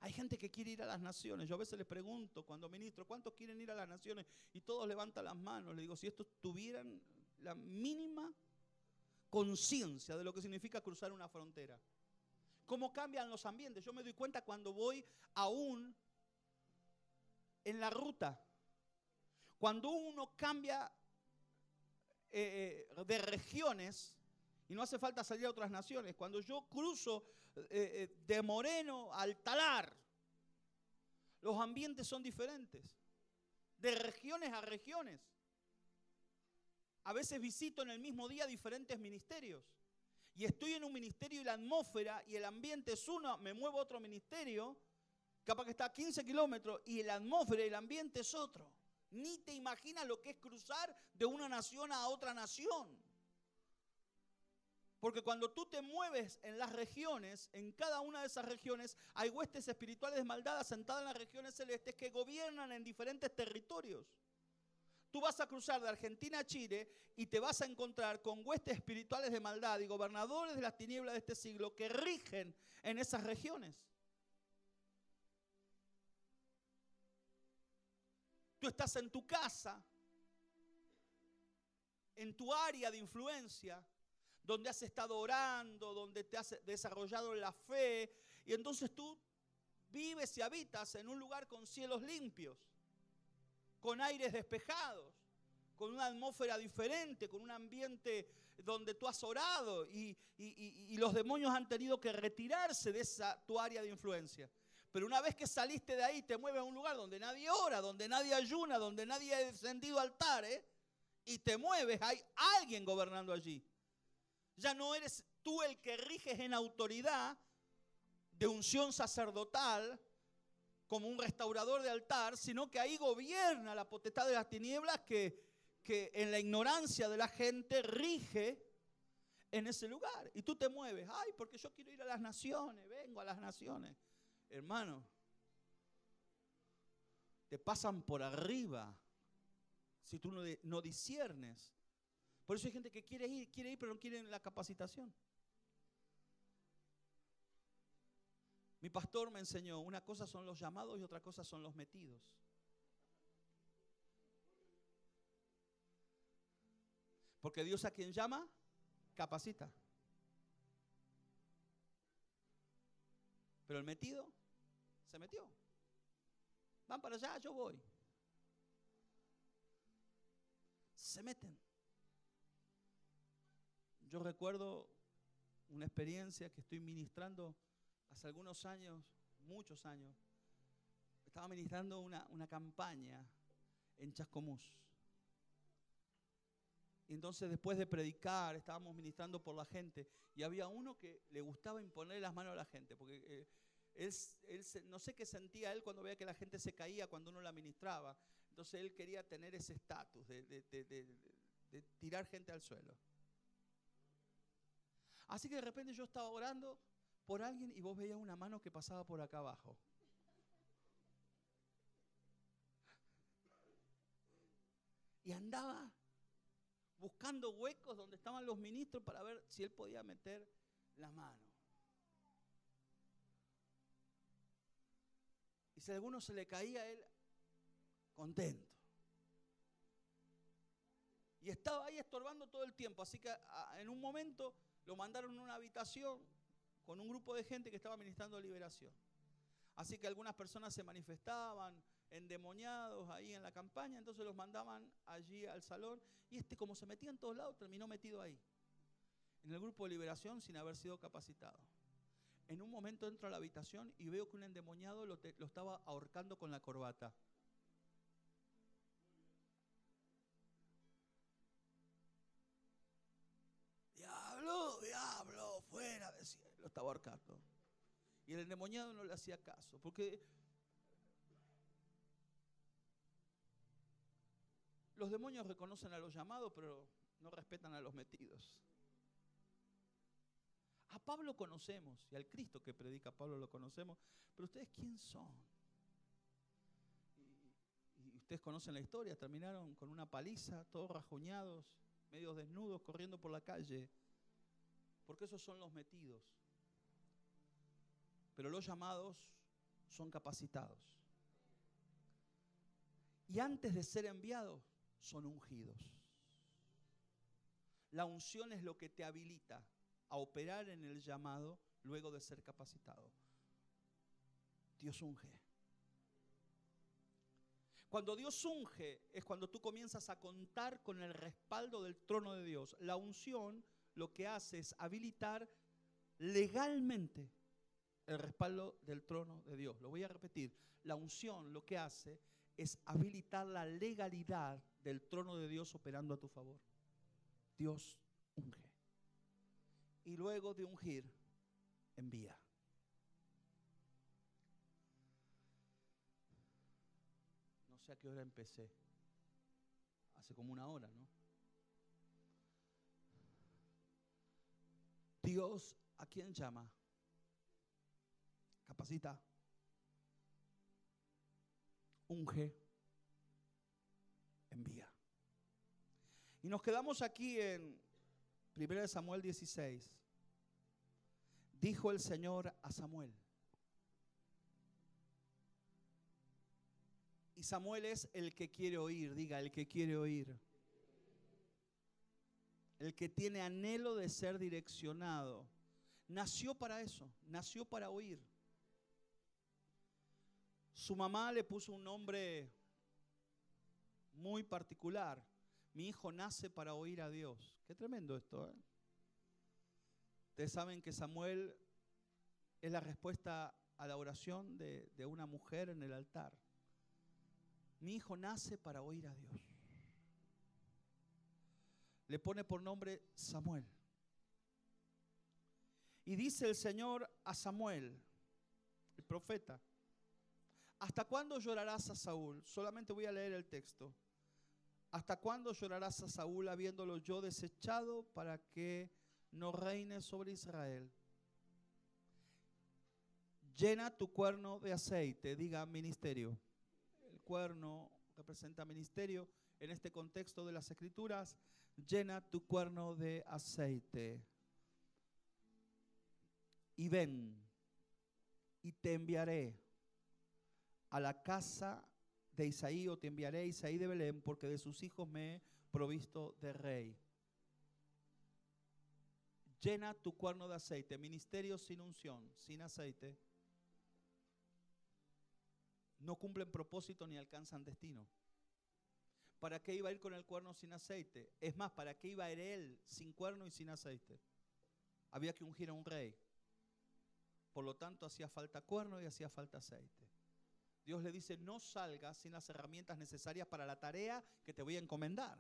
Hay gente que quiere ir a las naciones. Yo a veces les pregunto cuando ministro, ¿cuántos quieren ir a las naciones? Y todos levantan las manos. Les digo, si estos tuvieran la mínima conciencia de lo que significa cruzar una frontera. ¿Cómo cambian los ambientes? Yo me doy cuenta cuando voy aún en la ruta. Cuando uno cambia de regiones, y no hace falta salir a otras naciones. Cuando yo cruzo de Moreno al Talar, los ambientes son diferentes. De regiones a regiones. A veces visito en el mismo día diferentes ministerios. Y estoy en un ministerio y la atmósfera y el ambiente es uno. Me muevo a otro ministerio, capaz que está a 15 kilómetros, y la atmósfera y el ambiente es otro. Ni te imaginas lo que es cruzar de una nación a otra nación. Porque cuando tú te mueves en las regiones, en cada una de esas regiones, hay huestes espirituales de maldad asentadas en las regiones celestes que gobiernan en diferentes territorios. Tú vas a cruzar de Argentina a Chile y te vas a encontrar con huestes espirituales de maldad y gobernadores de las tinieblas de este siglo que rigen en esas regiones. Tú estás en tu casa, en tu área de influencia, donde has estado orando, donde te has desarrollado en la fe, y entonces tú vives y habitas en un lugar con cielos limpios. con aires despejados, con una atmósfera diferente, con un ambiente donde tú has orado y los demonios han tenido que retirarse de tu área de influencia. Pero una vez que saliste de ahí, te mueves a un lugar donde nadie ora, donde nadie ayuna, donde nadie ha encendido altares, y te mueves, hay alguien gobernando allí. Ya no eres tú el que riges en autoridad de unción sacerdotal, como un restaurador de altar, sino que ahí gobierna la potestad de las tinieblas que en la ignorancia de la gente rige en ese lugar. Y tú te mueves, ay, porque yo quiero ir a las naciones, vengo a las naciones. Hermano, te pasan por arriba si tú no disciernes. Por eso hay gente que quiere ir, pero no quiere la capacitación. Mi pastor me enseñó, una cosa son los llamados y otra cosa son los metidos. Porque Dios a quien llama, capacita. Pero el metido, se metió. Van para allá, yo voy. Se meten. Yo recuerdo una experiencia que estoy ministrando hace algunos años, muchos años. Estaba ministrando una campaña en Chascomús. Y entonces después de predicar, estábamos ministrando por la gente y había uno que le gustaba imponer las manos a la gente, porque no sé qué sentía él cuando veía que la gente se caía cuando uno la ministraba. Entonces él quería tener ese estatus de tirar gente al suelo. Así que de repente yo estaba orando por alguien y vos veías una mano que pasaba por acá abajo. Y andaba buscando huecos donde estaban los ministros para ver si él podía meter la mano. Y si a alguno se le caía, él contento. Y estaba ahí estorbando todo el tiempo. Así que en un momento lo mandaron a una habitación con un grupo de gente que estaba ministrando liberación. Así que algunas personas se manifestaban endemoniados ahí en la campaña, entonces los mandaban allí al salón y como se metía en todos lados, terminó metido ahí, en el grupo de liberación sin haber sido capacitado. En un momento entro a la habitación y veo que un endemoniado lo estaba ahorcando con la corbata. Diablo, diablo, fuera, decía, lo estaba ahorcando. Y el endemoniado no le hacía caso, porque los demonios reconocen a los llamados, pero no respetan a los metidos. A Pablo conocemos, y al Cristo que predica Pablo lo conocemos, pero ustedes ¿quién son? Y ustedes conocen la historia, terminaron con una paliza, todos rajuñados, medios desnudos, corriendo por la calle, porque esos son los metidos. Pero los llamados son capacitados. Y antes de ser enviados, son ungidos. La unción es lo que te habilita a operar en el llamado luego de ser capacitado. Dios unge. Cuando Dios unge es cuando tú comienzas a contar con el respaldo del trono de Dios. La unción lo que hace es habilitar legalmente el respaldo del trono de Dios. Lo voy a repetir. La unción lo que hace es habilitar la legalidad del trono de Dios operando a tu favor. Dios unge. Y luego de ungir, envía. No sé a qué hora empecé. Hace como una hora, ¿no? Dios, ¿a quién llama? Capacita. Unge. Envía. Y nos quedamos aquí en 1 Samuel 16. Dijo el Señor a Samuel. Y Samuel es el que quiere oír, diga, el que quiere oír. El que tiene anhelo de ser direccionado. Nació para eso, nació para oír. Su mamá le puso un nombre muy particular. Mi hijo nace para oír a Dios. Qué tremendo esto, ¿eh? Ustedes saben que Samuel es la respuesta a la oración de una mujer en el altar. Mi hijo nace para oír a Dios. Le pone por nombre Samuel. Y dice el Señor a Samuel, el profeta: ¿hasta cuándo llorarás a Saúl? Solamente voy a leer el texto. ¿Hasta cuándo llorarás a Saúl habiéndolo yo desechado para que no reine sobre Israel? Llena tu cuerno de aceite. Diga ministerio. El cuerno representa ministerio. En este contexto de las Escrituras, llena tu cuerno de aceite. Y ven, y te enviaré a la casa de Isaí, o te enviaré a Isaí de Belén, porque de sus hijos me he provisto de rey. Llena tu cuerno de aceite. Ministerio sin unción, sin aceite, no cumplen propósito ni alcanzan destino. ¿Para qué iba a ir con el cuerno sin aceite? Es más, ¿para qué iba a ir él sin cuerno y sin aceite? Había que ungir a un rey. Por lo tanto, hacía falta cuerno y hacía falta aceite. Dios le dice: no salgas sin las herramientas necesarias para la tarea que te voy a encomendar.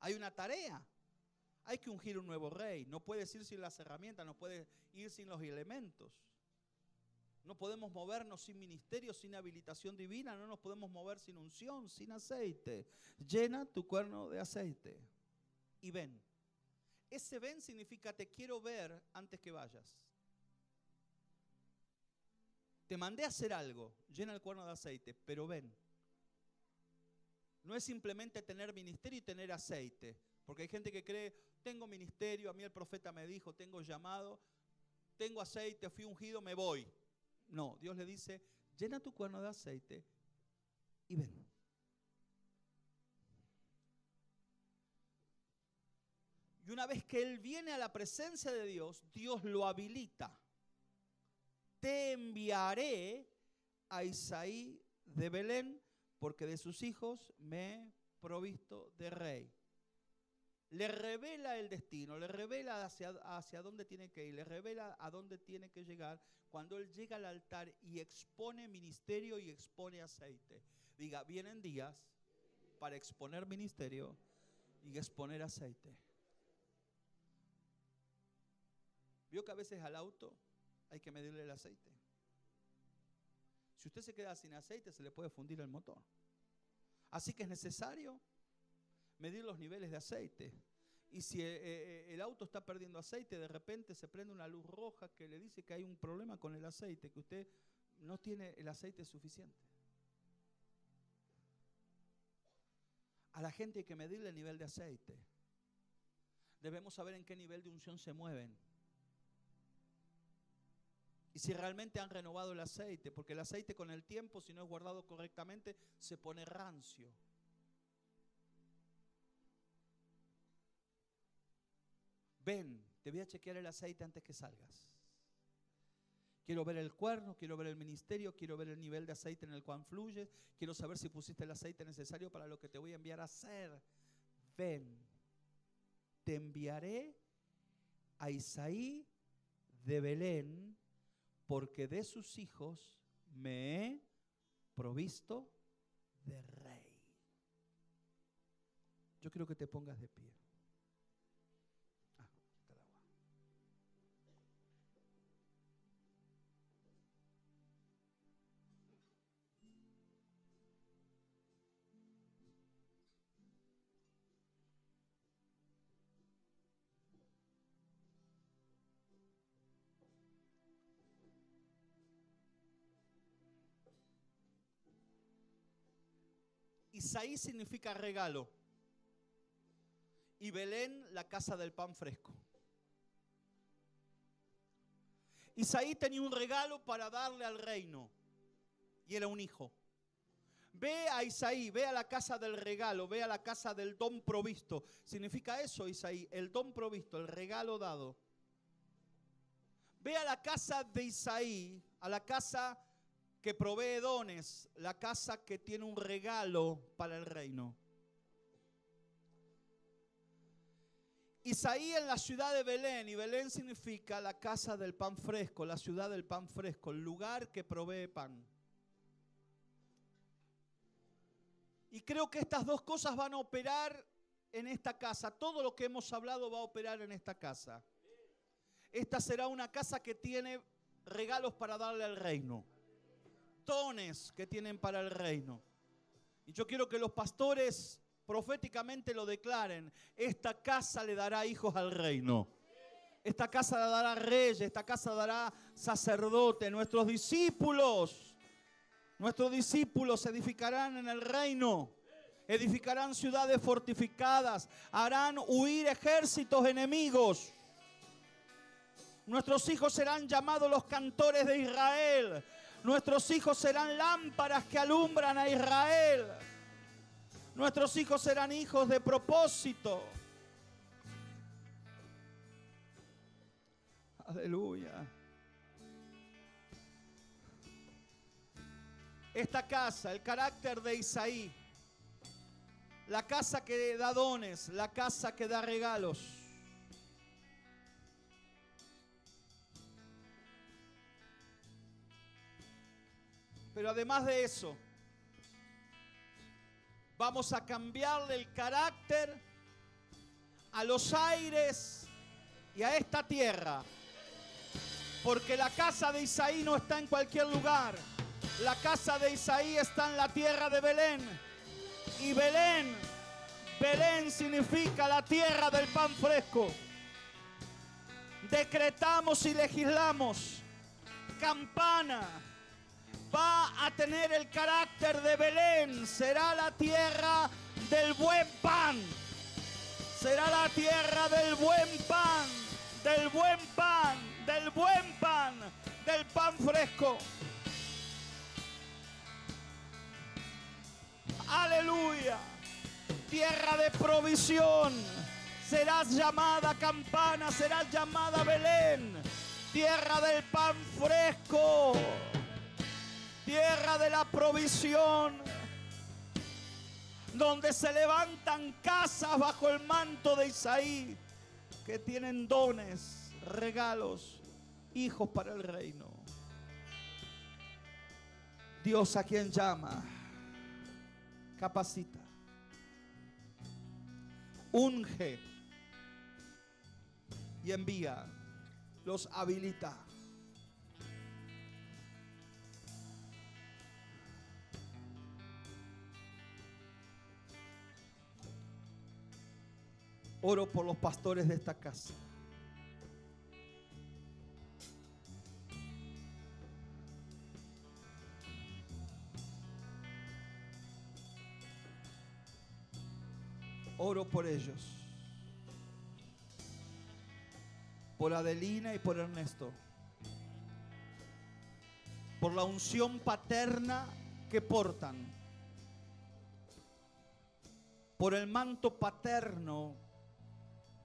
Hay una tarea. Hay que ungir un nuevo rey. No puedes ir sin las herramientas, no puedes ir sin los elementos. No podemos movernos sin ministerio, sin habilitación divina. No nos podemos mover sin unción, sin aceite. Llena tu cuerno de aceite y ven. Ese ven significa te quiero ver antes que vayas. Te mandé a hacer algo, llena el cuerno de aceite, pero ven. No es simplemente tener ministerio y tener aceite. Porque hay gente que cree: tengo ministerio, a mí el profeta me dijo, tengo llamado, tengo aceite, fui ungido, me voy. No, Dios le dice: llena tu cuerno de aceite y ven. Y una vez que él viene a la presencia de Dios, Dios lo habilita. Te enviaré a Isaí de Belén, porque de sus hijos me he provisto de rey. Le revela el destino, le revela hacia dónde tiene que ir, le revela a dónde tiene que llegar cuando él llega al altar y expone ministerio y expone aceite. Diga: vienen días para exponer ministerio y exponer aceite. ¿Vio que a veces al auto hay que medirle el aceite? Si usted se queda sin aceite, se le puede fundir el motor. Así que es necesario medir los niveles de aceite. Y si el auto está perdiendo aceite, de repente se prende una luz roja que le dice que hay un problema con el aceite, que usted no tiene el aceite suficiente. A la gente hay que medirle el nivel de aceite. Debemos saber en qué nivel de unción se mueven. Y si realmente han renovado el aceite, porque el aceite con el tiempo, si no es guardado correctamente, se pone rancio. Ven, te voy a chequear el aceite antes que salgas. Quiero ver el cuerno, quiero ver el ministerio, quiero ver el nivel de aceite en el cual fluyes, quiero saber si pusiste el aceite necesario para lo que te voy a enviar a hacer. Ven, te enviaré a Isaí de Belén, porque de sus hijos me he provisto de rey. Yo quiero que te pongas de pie. Isaí significa regalo. Y Belén, la casa del pan fresco. Isaí tenía un regalo para darle al reino. Y era un hijo. Ve a Isaí, ve a la casa del regalo, ve a la casa del don provisto. Significa eso, Isaí, el don provisto, el regalo dado. Ve a la casa de Isaí, a la casa que provee dones, la casa que tiene un regalo para el reino. Isaí en la ciudad de Belén, y Belén significa la casa del pan fresco, la ciudad del pan fresco, el lugar que provee pan. Y creo que estas dos cosas van a operar en esta casa. Todo lo que hemos hablado va a operar en esta casa. Esta será una casa que tiene regalos para darle al reino. Dones que tienen para el reino. Y yo quiero que los pastores proféticamente lo declaren. Esta casa le dará hijos al reino. Esta casa le dará reyes. Esta casa dará sacerdotes. Nuestros discípulos edificarán en el reino. Edificarán ciudades fortificadas. Harán huir ejércitos enemigos. Nuestros hijos serán llamados los cantores de Israel. Nuestros hijos serán lámparas que alumbran a Israel. Nuestros hijos serán hijos de propósito. Aleluya. Esta casa, el carácter de Isaí, la casa que da dones, la casa que da regalos. Pero además de eso, vamos a cambiarle el carácter a los aires y a esta tierra. Porque la casa de Isaí no está en cualquier lugar. La casa de Isaí está en la tierra de Belén. Y Belén significa la tierra del pan fresco. Decretamos y legislamos. Campana va a tener el carácter de Belén. Será la tierra del buen pan. Será la tierra del buen pan. Del buen pan. Del buen pan. Del pan fresco. Aleluya. Tierra de provisión. Serás llamada Campana. Serás llamada Belén. Tierra del pan fresco. Tierra de la provisión, donde se levantan casas bajo el manto de Isaí, que tienen dones, regalos, hijos para el reino. Dios a quien llama, capacita, unge y envía, los habilita. Oro por los pastores de esta casa. Oro por ellos. Por Adelina y por Ernesto. Por la unción paterna que portan. Por el manto paterno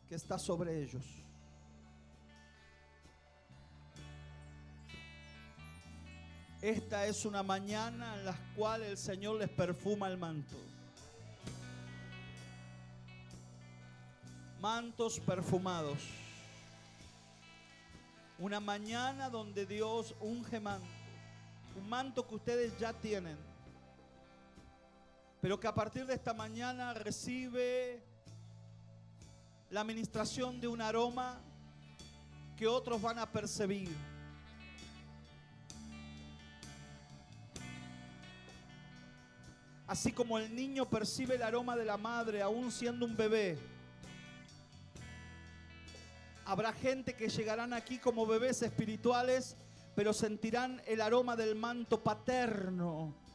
que está sobre ellos. Esta es una mañana en la cual el Señor les perfuma el manto. Mantos perfumados. Una mañana donde Dios unge manto. Un manto que ustedes ya tienen, pero que a partir de esta mañana recibe la administración de un aroma que otros van a percibir. Así como el niño percibe el aroma de la madre aún siendo un bebé, habrá gente que llegarán aquí como bebés espirituales, pero sentirán el aroma del manto paterno.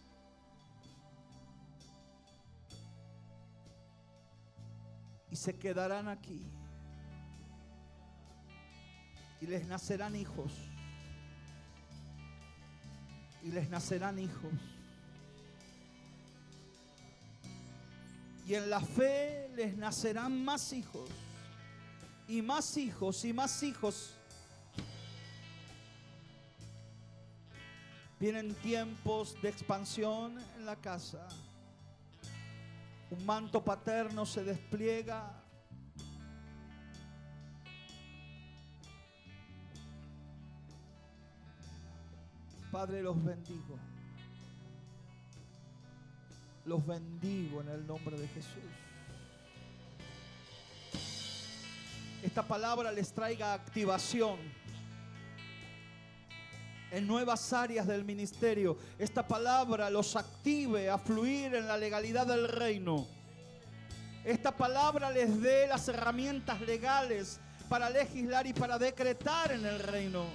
Y se quedarán aquí. Y les nacerán hijos. Y les nacerán hijos. Y en la fe les nacerán más hijos. Y más hijos y más hijos. Vienen tiempos de expansión en la casa. Un manto paterno se despliega Padre, los bendigo. Los bendigo en el nombre de Jesús. Esta palabra les traiga activación en nuevas áreas del ministerio. Esta palabra los active a fluir en la legalidad del reino. Esta palabra les dé las herramientas legales para legislar y para decretar en el reino.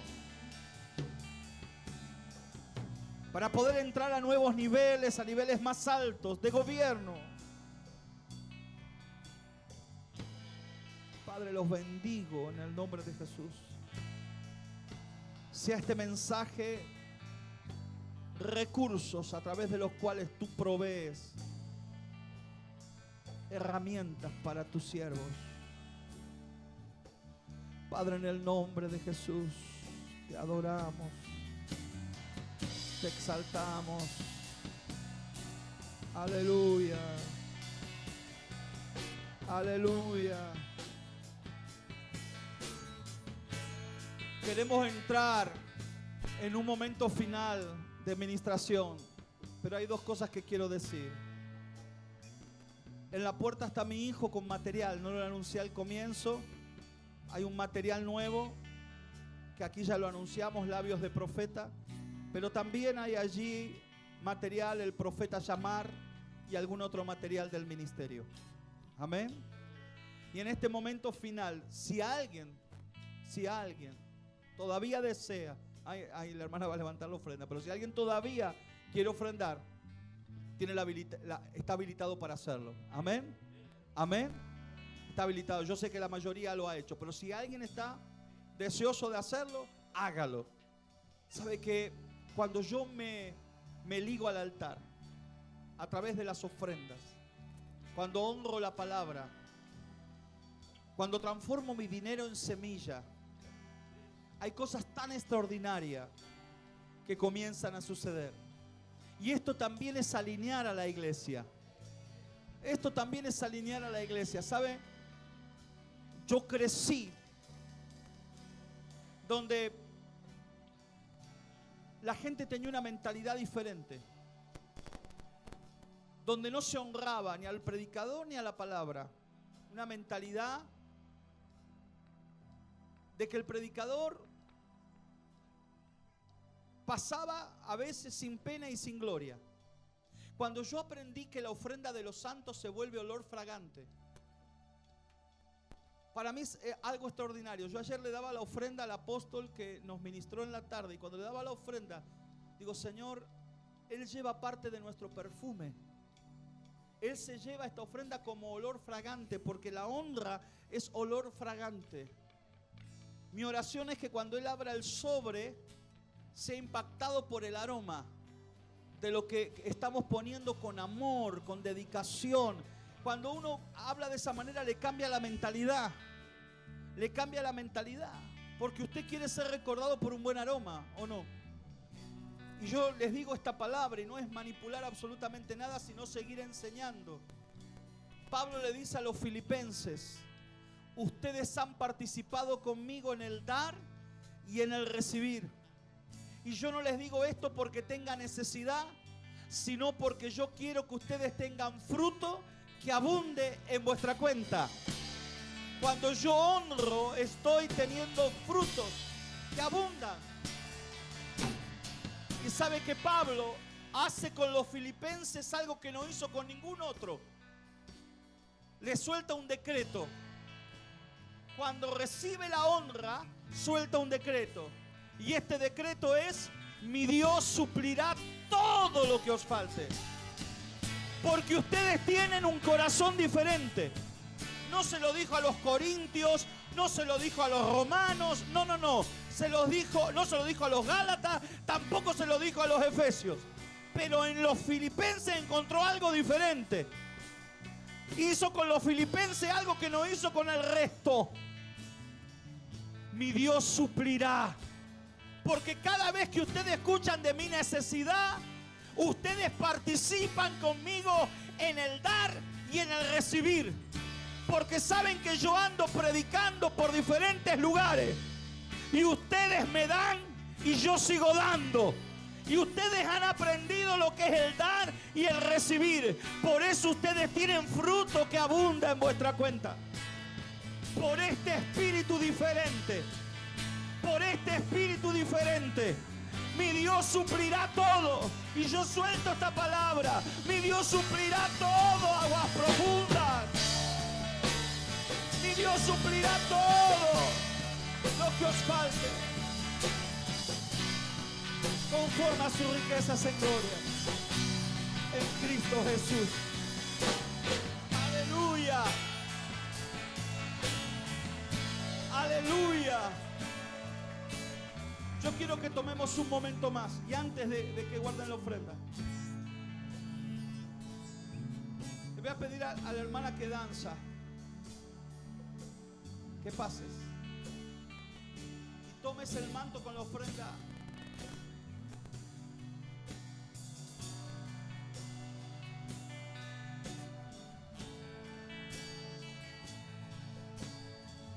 Para poder entrar a nuevos niveles, a niveles más altos de gobierno. Padre, los bendigo en el nombre de Jesús. Sea este mensaje recursos a través de los cuales tú provees herramientas para tus siervos. Padre, en el nombre de Jesús, te adoramos, te exaltamos. Aleluya. Aleluya. Queremos entrar en un momento final de ministración, pero hay dos cosas que quiero decir. En la puerta está mi hijo con material, no lo anuncié al comienzo. Hay un material nuevo que aquí ya lo anunciamos, labios de profeta, pero también hay allí material, el profeta Llamar y algún otro material del ministerio. Amén. Y en este momento final, si alguien todavía desea, la hermana va a levantar la ofrenda, pero si alguien todavía quiere ofrendar, está habilitado para hacerlo. Amén. Amén. Está habilitado. Yo sé que la mayoría lo ha hecho, pero si alguien está deseoso de hacerlo, hágalo. Sabe que cuando yo me ligo al altar a través de las ofrendas, cuando honro la palabra, cuando transformo mi dinero en semilla, hay cosas tan extraordinarias que comienzan a suceder. Y esto también es alinear a la iglesia. Esto también es alinear a la iglesia. ¿Sabe? Yo crecí donde la gente tenía una mentalidad diferente. Donde no se honraba ni al predicador ni a la palabra. Una mentalidad de que el predicador pasaba a veces sin pena y sin gloria. Cuando yo aprendí que la ofrenda de los santos se vuelve olor fragante, para mí es algo extraordinario. Yo ayer le daba la ofrenda al apóstol que nos ministró en la tarde, y cuando le daba la ofrenda, digo, Señor, Él lleva parte de nuestro perfume. Él se lleva esta ofrenda como olor fragante, porque la honra es olor fragante. Mi oración es que cuando Él abra el sobre, sea impactado por el aroma de lo que estamos poniendo con amor, con dedicación. Cuando uno habla de esa manera, le cambia la mentalidad. Le cambia la mentalidad. Porque usted quiere ser recordado por un buen aroma, ¿o no? Y yo les digo esta palabra, y no es manipular absolutamente nada, sino seguir enseñando. Pablo le dice a los filipenses: ustedes han participado conmigo en el dar y en el recibir. Y yo no les digo esto porque tenga necesidad, sino porque yo quiero que ustedes tengan fruto que abunde en vuestra cuenta. Cuando yo honro, estoy teniendo frutos que abundan. Y sabe que Pablo hace con los filipenses algo que no hizo con ningún otro. Le suelta un decreto. Cuando recibe la honra, suelta un decreto. Y este decreto es: mi Dios suplirá todo lo que os falte. Porque ustedes tienen un corazón diferente. No se lo dijo a los corintios, no se lo dijo a los romanos, no. No se lo dijo a los gálatas, tampoco se lo dijo a los efesios. Pero en los filipenses encontró algo diferente. Hizo con los filipenses algo que no hizo con el resto. Mi Dios suplirá. Porque cada vez que ustedes escuchan de mi necesidad, ustedes participan conmigo en el dar y en el recibir. Porque saben que yo ando predicando por diferentes lugares. Y ustedes me dan y yo sigo dando. Y ustedes han aprendido lo que es el dar y el recibir. Por eso ustedes tienen fruto que abunda en vuestra cuenta. Por este espíritu diferente. Por este espíritu diferente. Mi Dios suplirá todo. Y yo suelto esta palabra. Mi Dios suplirá todo, aguas profundas. Mi Dios suplirá todo lo que os falte, conforme a sus riquezas en gloria, en Cristo Jesús. Aleluya. Aleluya. Yo quiero que tomemos un momento más. Y antes de que guarden la ofrenda, le voy a pedir a la hermana que danza que pases y tomes el manto con la ofrenda.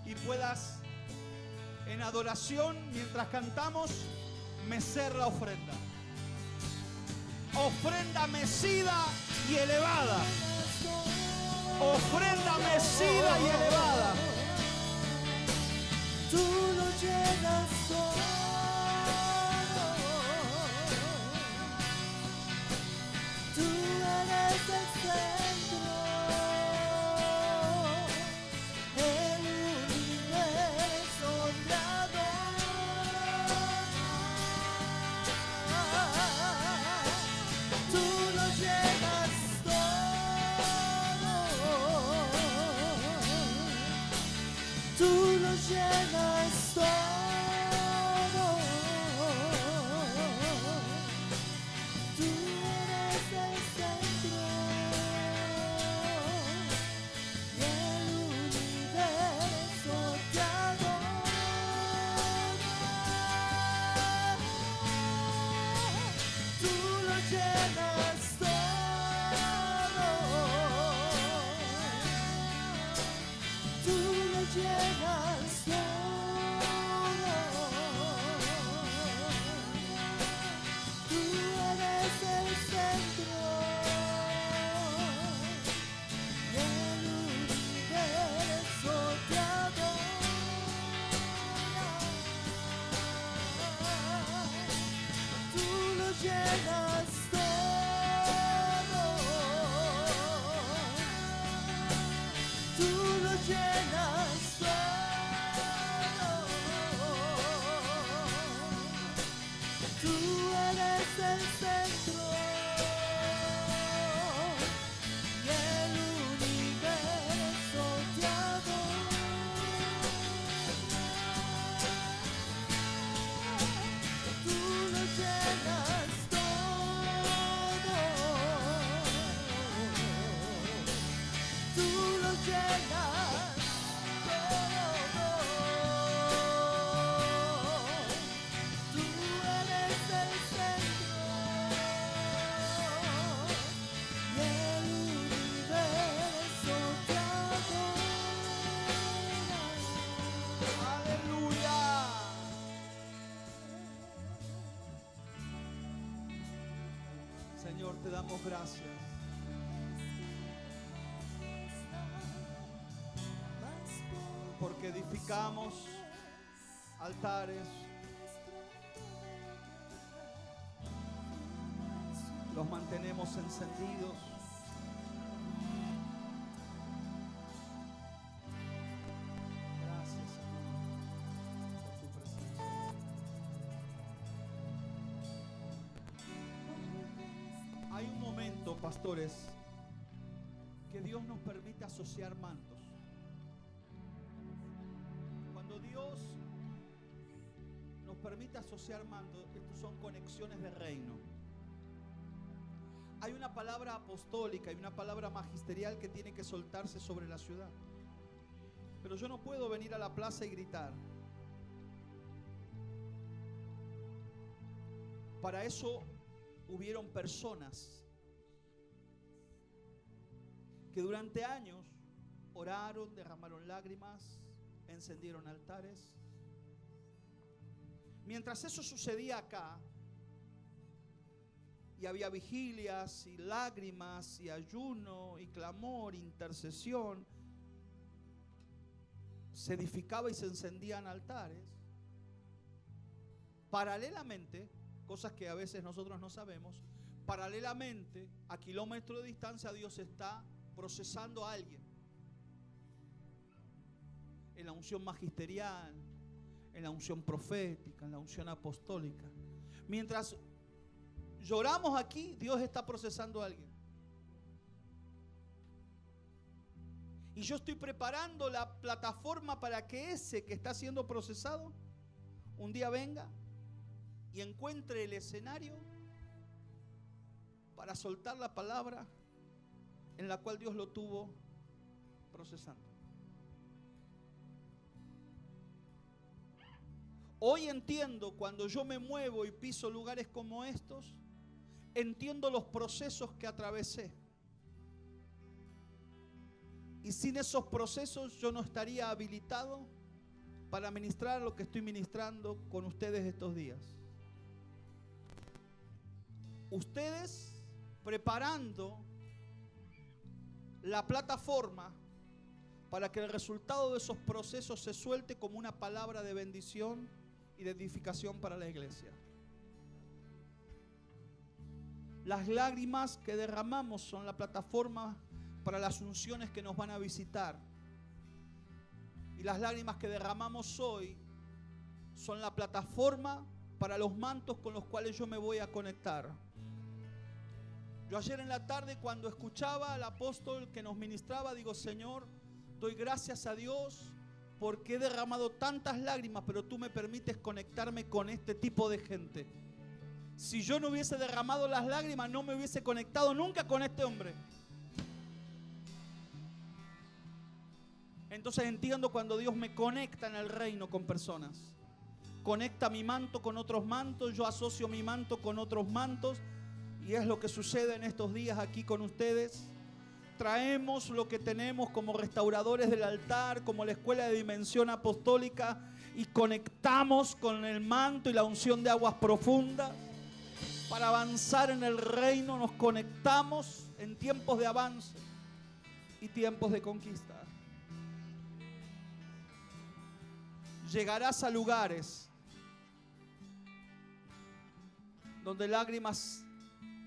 Y puedas en adoración, mientras cantamos, mecer la ofrenda. Ofrenda mecida y elevada. Ofrenda mecida y elevada. Tú lo llenas todo. Tú eres el centro, el universo te adora. Tú lo llenas todo. Tú lo llenas todo. Tú eres el centro y el universo te adora. Tú lo llenas todo. Tú lo llenas todo. Tú eres el centro y el universo te adora. Tú lo llenas todo. Tú lo llenas todo. Tú eres el centro y el universo te adora. Tú lo llenas todo. Tú lo llenas todo. Tú eres el centro y el universo te adora. Aleluya. Señor, te damos gracias. Porque edificamos altares, los mantenemos encendidos. Gracias, Señor, por tu presencia. Hay un momento, pastores, que Dios nos permite asociar mantos. Cuando Dios nos permite asociar mantos, estos son conexiones de reino. Hay una palabra apostólica y una palabra magisterial que tiene que soltarse sobre la ciudad. Pero yo no puedo venir a la plaza y gritar. Para eso hubieron personas que durante años oraron, derramaron lágrimas, encendieron altares. Mientras eso sucedía acá, y había vigilias y lágrimas y ayuno y clamor, intercesión. Se edificaba y se encendían altares. Paralelamente, cosas que a veces nosotros no sabemos, paralelamente, a kilómetros de distancia, Dios está procesando a alguien en la unción magisterial, en la unción profética, en la unción apostólica. Mientras lloramos aquí, Dios está procesando a alguien. Y yo estoy preparando la plataforma para que ese que está siendo procesado un día venga y encuentre el escenario para soltar la palabra en la cual Dios lo tuvo procesando. Hoy entiendo, cuando yo me muevo y piso lugares como estos, entiendo los procesos que atravesé. Y sin esos procesos yo no estaría habilitado para ministrar lo que estoy ministrando con ustedes estos días. Ustedes preparando la plataforma para que el resultado de esos procesos se suelte como una palabra de bendición y de edificación para la iglesia. Las lágrimas que derramamos son la plataforma para las unciones que nos van a visitar. Y las lágrimas que derramamos hoy son la plataforma para los mantos con los cuales yo me voy a conectar. Yo ayer en la tarde, cuando escuchaba al apóstol que nos ministraba, digo: Señor, doy gracias a Dios porque he derramado tantas lágrimas, pero tú me permites conectarme con este tipo de gente. Si yo no hubiese derramado las lágrimas, no me hubiese conectado nunca con este hombre. Entonces entiendo cuando Dios me conecta en el reino con personas. Conecta mi manto con otros mantos, yo asocio mi manto con otros mantos, y es lo que sucede en estos días aquí con ustedes. Traemos lo que tenemos como restauradores del altar, como la escuela de dimensión apostólica, y conectamos con el manto y la unción de aguas profundas. Para avanzar en el reino nos conectamos en tiempos de avance y tiempos de conquista. Llegarás a lugares donde lágrimas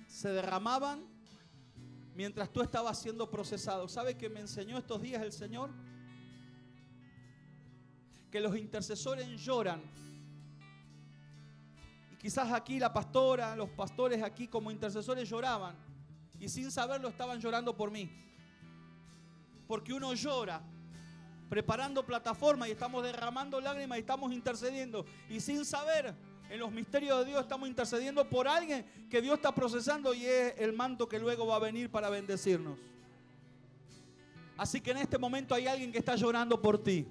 se derramaban mientras tú estabas siendo procesado. ¿Sabe qué me enseñó estos días el Señor? Que los intercesores lloran. Y quizás aquí la pastora, los pastores aquí como intercesores lloraban. Y sin saberlo estaban llorando por mí. Porque uno llora preparando plataforma y estamos derramando lágrimas y estamos intercediendo. Y sin saber, en los misterios de Dios estamos intercediendo por alguien que Dios está procesando, y es el manto que luego va a venir para bendecirnos. Así que en este momento hay alguien que está llorando por ti.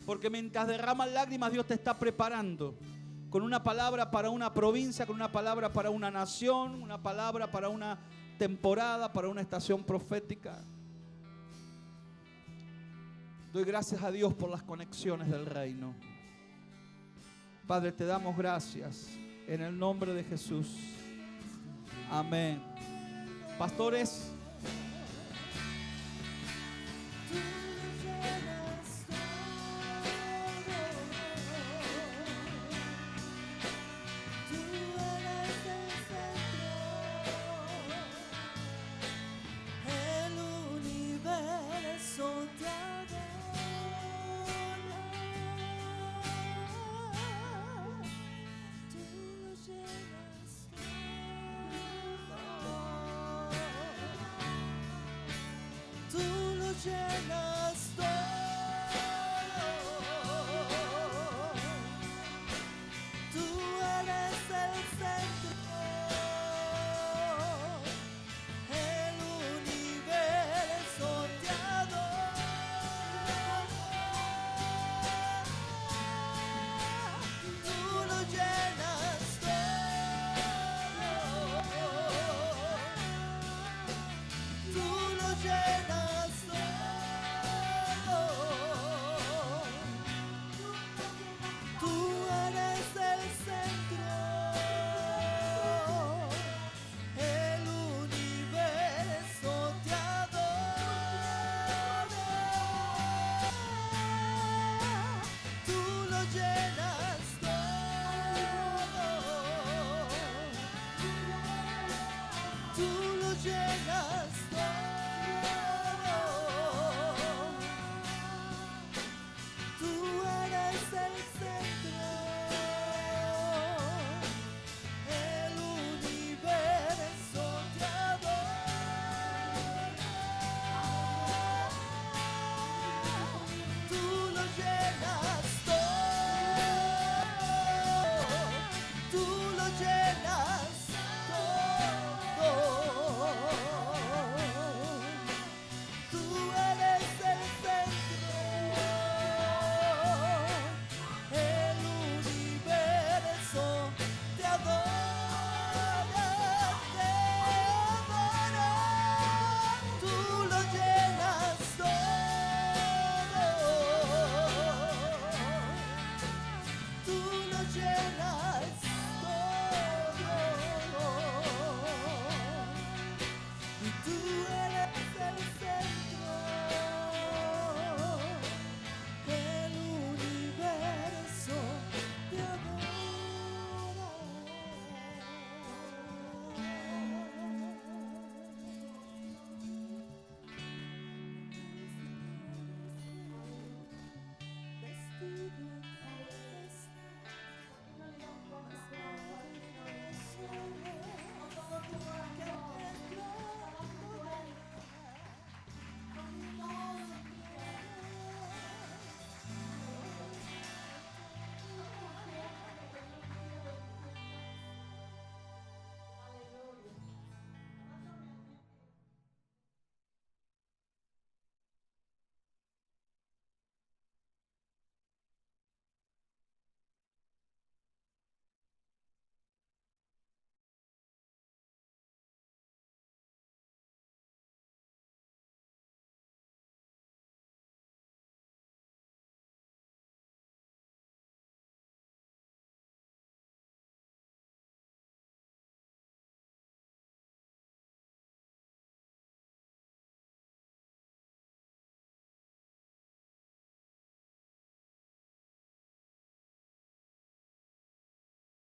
Porque mientras derramas lágrimas, Dios te está preparando con una palabra para una provincia, con una palabra para una nación, una palabra para una temporada, para una estación profética. Doy gracias a Dios por las conexiones del reino. Padre, te damos gracias en el nombre de Jesús. Amén. Pastores. llenas todo.